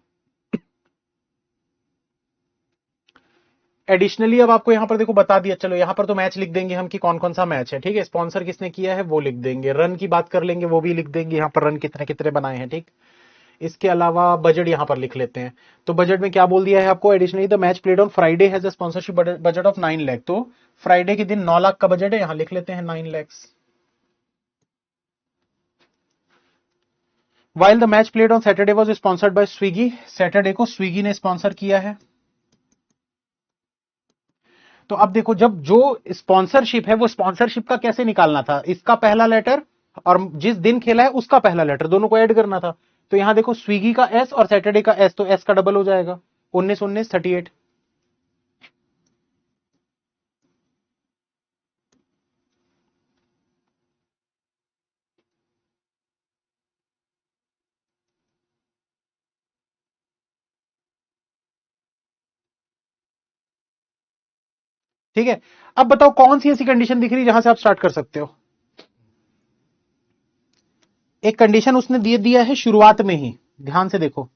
एडिशनली अब आपको यहां पर देखो बता दिया, चलो यहां पर तो मैच लिख देंगे हम कि कौन कौन सा मैच है। ठीक है स्पॉन्सर किसने किया है वो लिख देंगे, रन की बात कर लेंगे वो भी लिख देंगे, यहां पर रन कितने कितने बनाए हैं। ठीक, इसके अलावा बजट यहां पर लिख लेते हैं। तो बजट में क्या बोल दिया है आपको, additionally the match played on Friday has a sponsorship budget of 9 lakh. तो फ्राइडे के दिन 9 लाख का बजट है, यहां लिख लेते हैं 9 lakh. While the match played on Saturday was sponsored bye Swiggy. Saturday को स्विगी ने स्पॉन्सर किया है। तो अब देखो जब जो स्पॉन्सरशिप है वो स्पॉन्सरशिप का कैसे निकालना था, इसका पहला लेटर और जिस दिन खेला है उसका पहला लेटर दोनों को ऐड करना था। तो यहां देखो स्विगी का एस और सैटरडे का एस, तो एस का डबल हो जाएगा, 19 19 38। ठीक है अब बताओ कौन सी ऐसी कंडीशन दिख रही है जहां से आप स्टार्ट कर सकते हो। एक कंडीशन उसने दे दिया है शुरुआत में ही, ध्यान से देखो।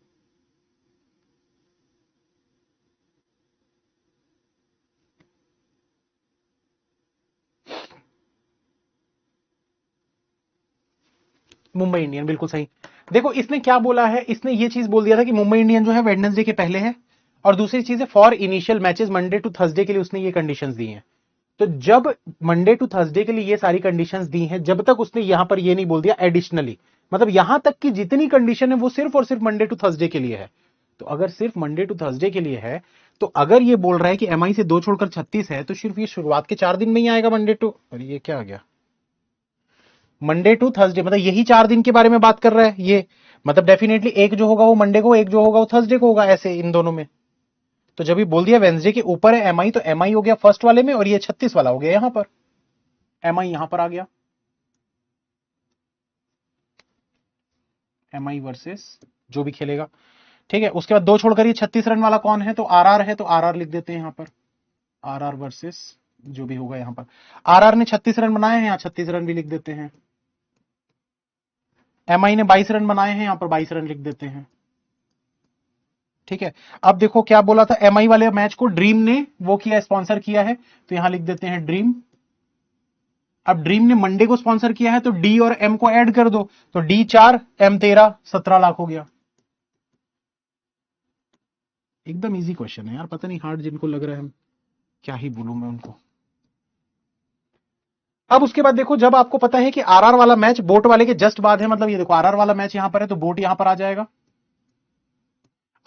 मुंबई इंडियन, बिल्कुल सही। देखो इसने क्या बोला है, इसने ये चीज बोल दिया था कि मुंबई इंडियन जो है वेडनेसडे के पहले है, और दूसरी चीज है for initial matches Monday to Thursday के लिए उसने ये कंडीशंस दी हैं। तो जब मंडे टू थर्सडे के लिए ये सारी कंडीशंस दी हैं, जब तक उसने यहां पर ये नहीं बोल दिया एडिशनली, मतलब यहां तक की जितनी कंडीशन है वो सिर्फ और सिर्फ मंडे टू थर्सडे के लिए है। तो अगर सिर्फ मंडे टू थर्सडे के लिए है, तो अगर ये बोल रहा है कि एमआई से 2 छोड़कर 36 है, तो सिर्फ ये शुरुआत के 4 दिन में ही आएगा मंडे टू, और ये क्या आ गया, मंडे टू थर्सडे, मतलब यही 4 दिन के बारे में बात कर रहा है ये। मतलब डेफिनेटली एक जो होगा वो मंडे को, एक जो होगा वो थर्सडे को होगा, ऐसे इन दोनों में। तो जब ये बोल दिया वेंसडे के ऊपर है एमआई, तो एमआई हो गया फर्स्ट वाले में और ये 36 वाला हो गया यहां पर, एमआई यहां पर आ गया। MI वर्सेस जो भी खेलेगा, ठीक है। उसके बाद 2 छोड़कर ये 36 रन वाला कौन है, तो RR है, तो RR लिख देते हैं यहां पर, RR वर्सेस जो भी होगा यहां पर। RR ने 36 रन बनाए हैं, यहां 36 रन भी लिख देते हैं। MI ने 22 रन बनाए हैं, यहां पर 22 रन लिख देते हैं, ठीक है। अब देखो क्या बोला था, MI वाले मैच को ड्रीम ने वो किया, स्पॉन्सर किया है, तो यहां लिख देते हैं ड्रीम। अब ड्रीम ने मंडे को स्पॉन्सर किया है, तो D और M को ऐड कर दो, तो D 4 M 13, 17 लाख हो गया। एकदम इजी क्वेश्चन है यार, पता नहीं हार्ड जिनको लग रहा है, क्या ही बोलूं मैं उनको। अब उसके बाद देखो, जब आपको पता है कि RR वाला मैच बोट वाले के जस्ट बाद है, मतलब ये देखो RR वाला मैच यहां पर है, तो बोट यहां पर आ जाएगा।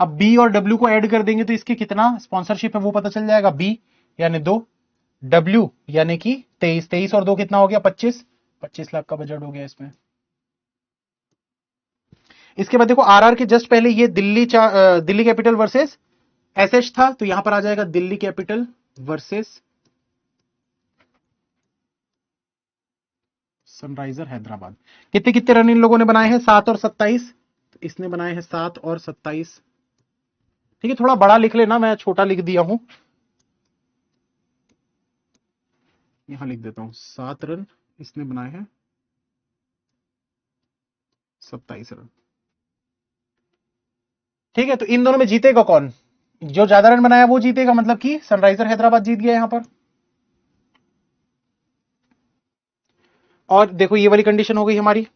अब B और W को ऐड कर देंगे, तो इसके कितना स्पॉन्सरशिप है वो पता चल जाएगा। B यानी 2, W यानी कि 23, 23 और 2 कितना हो गया, 25, 25 लाख का बजट हो गया इसमें। इसके बाद देखो RR के जस्ट पहले ये दिल्ली कैपिटल वर्सेस एसएच था, तो यहां पर आ जाएगा Delhi capital versus Sunriser Hyderabad. कितने कितने रन इन लोगों ने बनाए हैं, 7 और 27, तो इसने बनाए हैं 7 और 27, ठीक है। थोड़ा बड़ा लिख लेना, मैं छोटा लिख दिया हूं, यहां लिख देता हूं 7 रन इसने बनाए हैं, 27 रन, ठीक है। तो इन दोनों में जीतेगा कौन, जो ज्यादा रन बनाया वो जीतेगा, मतलब कि सनराइजर हैदराबाद जीत गया यहां पर। और देखो ये वाली कंडीशन हो गई हमारी।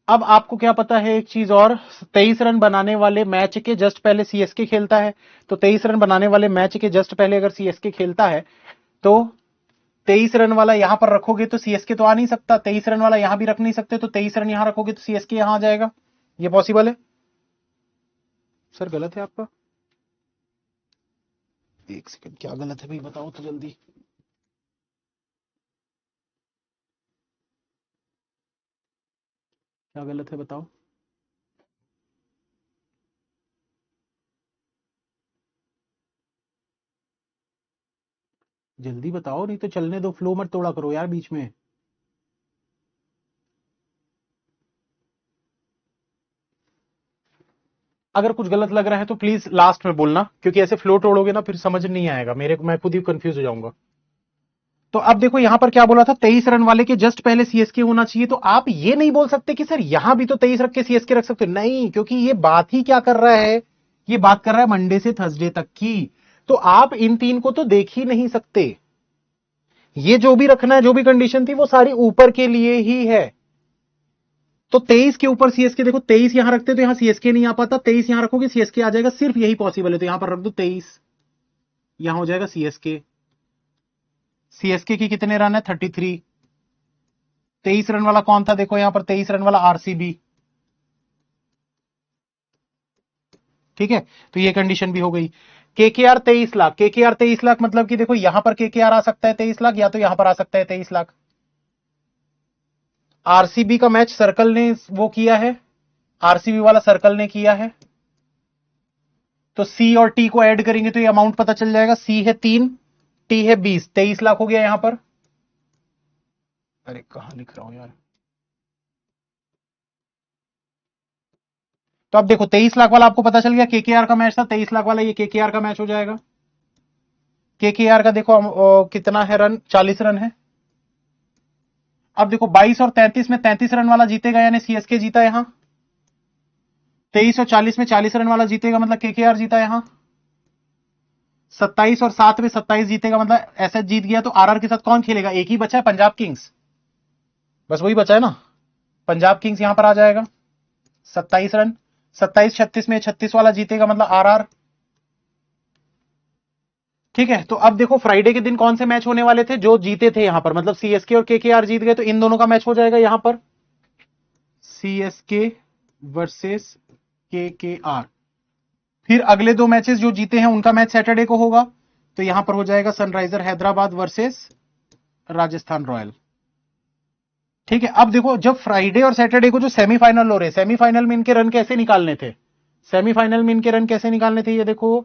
अब आपको क्या पता है एक चीज और, 23 रन बनाने वाले मैच के जस्ट पहले CSK खेलता है, तो 23 रन बनाने वाले मैच के जस्ट पहले अगर CSK खेलता है, तो 23 रन वाला यहां पर रखोगे तो CSK तो आ नहीं सकता, 23 रन वाला यहां भी रख नहीं सकते, तो 23 रन यहां रखोगे तो CSK यहां आ जाएगा। ये पॉसिबल है? सर गलत है आपका, एक सेकंड, क्या गलत है भाई बताओ तो जल्दी। क्या गलत है बताओ। जल्दी बताओ, नहीं तो चलने दो, फ्लो मत तोड़ा करो यार बीच में। अगर कुछ गलत लग रहा है तो प्लीज लास्ट में बोलना, क्योंकि ऐसे फ्लो तोड़ोगे ना फिर समझ नहीं आएगा मेरे को, मैं खुद ही कंफ्यूज हो जाऊंगा। तो अब देखो यहां पर क्या बोला था, 23 रन वाले के जस्ट पहले CSK होना चाहिए, तो आप ये नहीं बोल सकते कि सर यहां भी तो 23 रख के CSK रख सकते हो, नहीं, क्योंकि ये बात ही क्या कर रहा है, ये बात कर रहा है मंडे से थर्सडे तक की, तो आप इन 3 को तो देख ही नहीं सकते। ये जो भी रखना है, जो भी कंडीशन थी वो सारी ऊपर के लिए ही है। तो 23 के ऊपर CSK, देखो 23 यहां रखते तो यहां CSK नहीं आ पाता, 23 यहां रखोगे CSK आ जाएगा, सिर्फ यही पॉसिबल है, तो यहां पर रख दो 23, यहां हो जाएगा CSK। CSK की कितने रन है, 33। 23 रन वाला कौन था, देखो यहां पर 23 रन वाला RCB, ठीक है। तो ये कंडीशन भी हो गई। KKR 23 लाख, KKR 23 लाख मतलब कि देखो यहां पर KKR आ सकता है 23 लाख, या तो यहां पर आ सकता है 23 लाख। RCB का मैच सर्कल ने वो किया है, RCB वाला सर्कल ने किया है, तो C और T को ऐड करेंगे तो ये अमाउंट पता चल जाएगा, C है 3, T है 20, 23 लाख हो गया यहां पर। अरे कहां लिख रहा हूं यार, तो अब देखो 23 लाख वाला आपको पता चल गया, KKR का मैच था 23 लाख वाला, ये KKR का मैच हो जाएगा। KKR का देखो कितना है रन, 40 रन है। अब देखो 22 और 33 में 33 रन वाला जीतेगा, यानी CSK जीता यहां। 23 और 40 में 40 रन वाला जीतेगा, मतलब KKR जीता यहां। 27 और 7 में 27 जीतेगा, मतलब एसएच जीत गया। तो RR के साथ कौन खेलेगा, एक ही बचा है, पंजाब किंग्स, बस वही बचा है ना, पंजाब किंग्स यहां पर आ जाएगा। 27 रन, 27-36 में 36 वाला जीतेगा, मतलब RR, ठीक है। तो अब देखो फ्राइडे के दिन कौन से मैच होने वाले थे, जो जीते थे यहां पर, मतलब CSK और KKR जीत गए, तो इन दोनों का मैच हो जाएगा यहां पर, CSK वर्सेस KKR। फिर अगले 2 मैचेस जो जीते हैं उनका मैच सैटरडे को होगा, तो यहां पर हो जाएगा Sunriser Hyderabad versus Rajasthan royal, ठीक है। अब देखो जब फ्राइडे और सैटरडे को जो सेमीफाइनल हो रहे, सेमीफाइनल में इनके रन कैसे निकालने थे, सेमीफाइनल में इनके रन कैसे निकालने थे, ये देखो,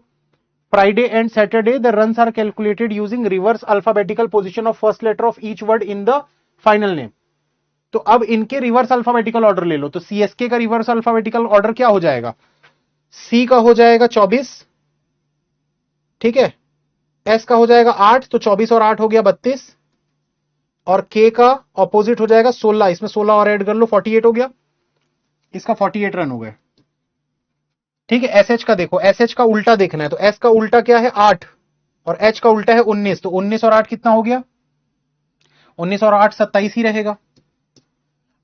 Friday and Saturday the runs are calculated using reverse alphabetical position of first letter of each word in the final name. तो अब इनके रिवर्स अल्फाबेटिकल ऑर्डर ले लो, तो सीएसके का रिवर्स अल्फाबेटिकल ऑर्डर क्या हो जाएगा, सी का हो जाएगा 24, ठीक है, एस का हो जाएगा 8, तो 24 और 8 हो गया 32, और के का ऑपोजिट हो जाएगा 16, इसमें 16 और ऐड कर लो 48 हो गया, इसका 48 रन हो गए। ठीक है, एसएच का देखो, एसएच का उल्टा देखना है, तो एस का उल्टा क्या है 8 और एच का उल्टा है 19, तो 19 और 8 कितना हो गया, 19 और 8 27 ही रहेगा।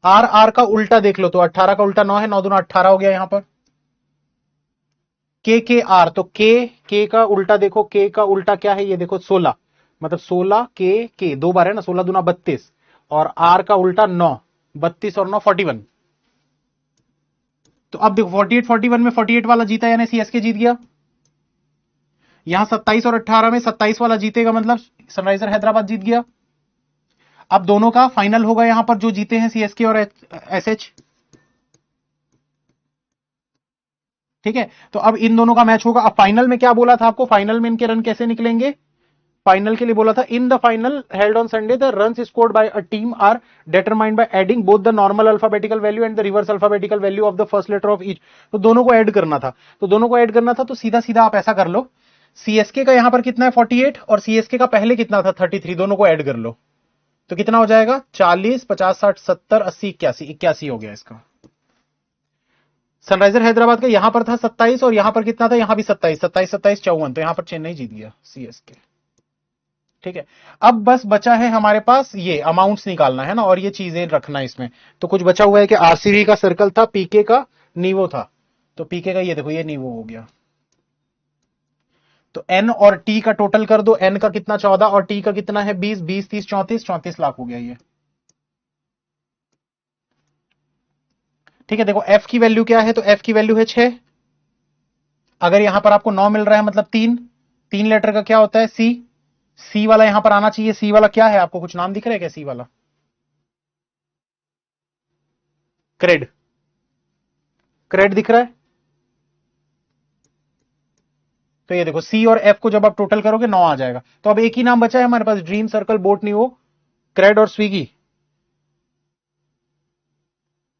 आर आर का उल्टा देख लो, तो 18 का उल्टा 9 है, 9 दूना 18 हो गया यहां पर। के आर, तो के का उल्टा देखो, के का उल्टा क्या है, ये देखो 16, मतलब 16 के 2 बार है ना, 16 दूना 32, और आर का उल्टा 9, 32 और 9 41। तो अब देखो 48 41 में 48 वाला जीता, यानी सीएसके जीत गया। यहां 27 और 18 में 27 वाला जीतेगा, मतलब सनराइजर हैदराबाद जीत गया। अब दोनों का फाइनल होगा यहां पर, जो जीते हैं सीएसके और एसएच। ठीक है, तो अब इन दोनों का मैच होगा। अब फाइनल में क्या बोला था आपको, फाइनल में इनके रन कैसे निकलेंगे, फाइनल के लिए बोला था, in the final held on Sunday the runs scored by a team are determined by adding both the normal alphabetical value and the reverse alphabetical value of the first letter of each. तो दोनों को add करना था, तो दोनों को add करना था, तो सीधा सीधा आप ऐसा कर लो, सीएसके का यहां पर कितना है 48 और सीएसके का पहले कितना था 33, दोनों को ऐड कर लो, तो कितना हो जाएगा 40 50 60 70 80 81, 81 हो गया इसका। सनराइजर हैदराबाद का यहां पर था 27 और यहां पर कितना था, यहां भी 27 27 27 54, तो यहां पर चेन्नई जीत गया सीएसके। ठीक है, अब बस बचा है हमारे पास ये अमाउंट्स निकालना है ना, और ये चीजें रखना इसमें। तो कुछ बचा हुआ है कि आरसीबी का सर्कल था, पीके का नीवो था, तो पीके का ये देखो ये नीवो हो गया। तो एन और टी का टोटल कर दो, एन का कितना 14 और टी का कितना है 20, 20 30 34, 34 लाख हो गया ये। ठीक है, देखो एफ की वैल्यू क्या है, तो एफ की वैल्यू है 6। अगर यहां पर आपको 9 मिल रहा है मतलब 3 लेटर का क्या होता है सी, सी वाला यहां पर आना चाहिए। सी वाला क्या है, आपको कुछ नाम दिख रहा है क्या सी वाला, क्रेड, क्रेड दिख रहा है। तो ये देखो सी और एफ को जब आप टोटल करोगे 9 आ जाएगा। तो अब एक ही नाम बचा है हमारे पास, Dream Circle Boat new CRED और स्विगी।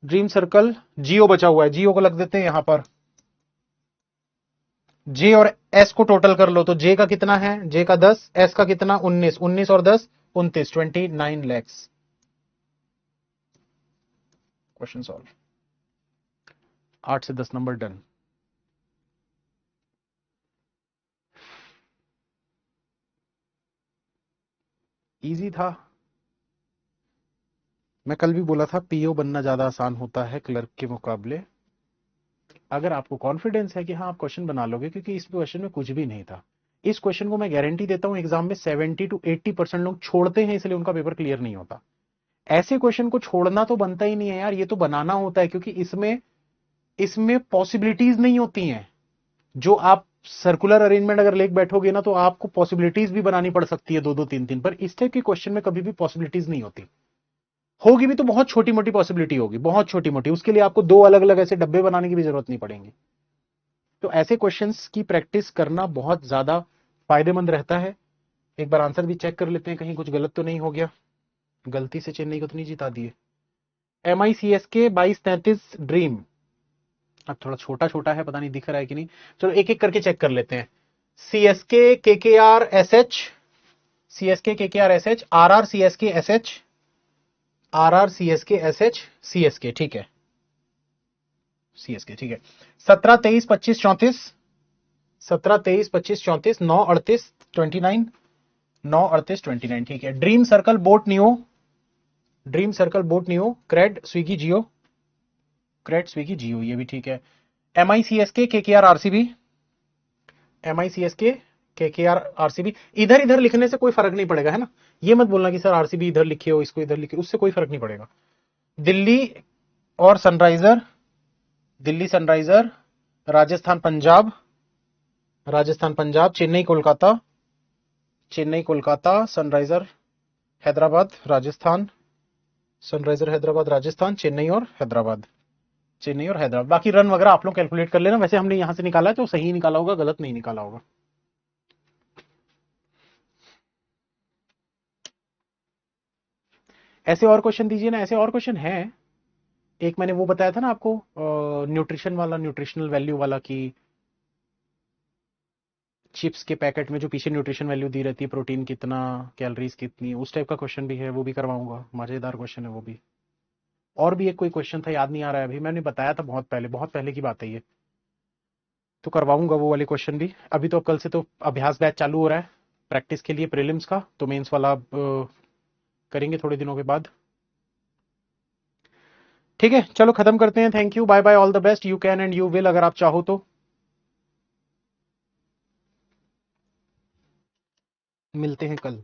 ड्रीम सर्कल जियो बचा हुआ है, जियो को लग देते हैं यहां पर। जे और एस को टोटल कर लो, तो जे का कितना है, जे का 10, एस का कितना 19, 19 और 10 29, 29 लैक्स। क्वेश्चन सॉल्व, 8 से 10 नंबर डन। इजी था। मैं कल भी बोला था पीओ बनना ज्यादा आसान होता है क्लर्क के मुकाबले, अगर आपको कॉन्फिडेंस है कि हाँ आप क्वेश्चन बना लोगे, क्योंकि इस क्वेश्चन में कुछ भी नहीं था। इस क्वेश्चन को मैं गारंटी देता हूं एग्जाम में 70 to 80% लोग छोड़ते हैं, इसलिए उनका पेपर क्लियर नहीं होता। ऐसे क्वेश्चन को छोड़ना तो बनता ही नहीं है यार, ये तो बनाना होता है, क्योंकि इसमें इसमें पॉसिबिलिटीज नहीं होती हैं। जो आप सर्कुलर अरेंजमेंट अगर लेके बैठोगे ना, तो आपको पॉसिबिलिटीज भी बनानी पड़ सकती है 2 2 3 3, पर इस टाइप के क्वेश्चन में कभी भी पॉसिबिलिटीज नहीं होती। होगी भी तो बहुत छोटी मोटी पॉसिबिलिटी होगी, बहुत छोटी मोटी, उसके लिए आपको 2 अलग अलग ऐसे डब्बे बनाने की भी जरूरत नहीं पड़ेगी। तो ऐसे क्वेश्चंस की प्रैक्टिस करना बहुत ज्यादा फायदेमंद रहता है। एक बार आंसर भी चेक कर लेते हैं, कहीं कुछ गलत तो नहीं हो गया, गलती से चेन्नई को तो नहीं जिता दिए। MICSK 2233 ड्रीम, अब थोड़ा छोटा छोटा है, पता नहीं दिख रहा है कि नहीं, चलो एक एक करके चेक कर लेते हैं। CSK KKR SH, CSK KKR SH, RR CSK SH, RR CSK SH, CSK, ठीक है, CSK ठीक है। 17 23 25 34, 17 23 25 34, 9 38 29, 9 38 29, ठीक है। Dream Circle Boat new, Dream Circle Boat new CRED Swiggy Jio, CRED Swiggy Jio, ये भी ठीक है। MICSK KKR RCB, MICSK KKR RCB, इधर इधर लिखने से कोई फर्क नहीं पड़ेगा, है ना। ये मत बोलना कि सर आरसीबी इधर लिखे हो, इसको इधर लिखे, उससे कोई फर्क नहीं पड़ेगा। दिल्ली और Sunriser, Delhi Sunriser, Rajasthan Punjab, Rajasthan Punjab, Chennai Kolkata, Chennai Kolkata, Sunriser Hyderabad Rajasthan, Sunriser Hyderabad Rajasthan, Chennai और हैदराबाद, चेन्नई और हैदराबाद। बाकी रन वगैरह आप लोग कैलकुलेट कर लेना, वैसे हमने यहां से निकाला है तो सही निकाला होगा, गलत नहीं निकाला होगा। ऐसे और क्वेश्चन दीजिए ना, ऐसे और क्वेश्चन है। एक मैंने वो बताया था ना आपको, न्यूट्रिशन वाला, न्यूट्रिशनल वैल्यू वाला, कि चिप्स के पैकेट में जो पीछे न्यूट्रिशन वैल्यू दी रहती है, प्रोटीन कितना, कैलोरीज कितनी, उस टाइप का क्वेश्चन भी है, वो भी करवाऊंगा। मजेदार क्वेश्चन है वो भी। और भी एक कोई क्वेश्चन था, याद नहीं आ रहा है अभी, मैंने बताया था बहुत पहले की बात है ये। तो करवाऊंगा वो वाले क्वेश्चन भी। अभी तो कल से तो अभ्यास बैच चालू हो रहा है प्रैक्टिस के लिए प्रीलिम्स का, तो मेंस वाला करेंगे थोड़े दिनों के बाद। ठीक है, चलो खत्म करते हैं। Thank you, bye bye, all the best, you can and you will, अगर आप चाहो तो। मिलते हैं कल।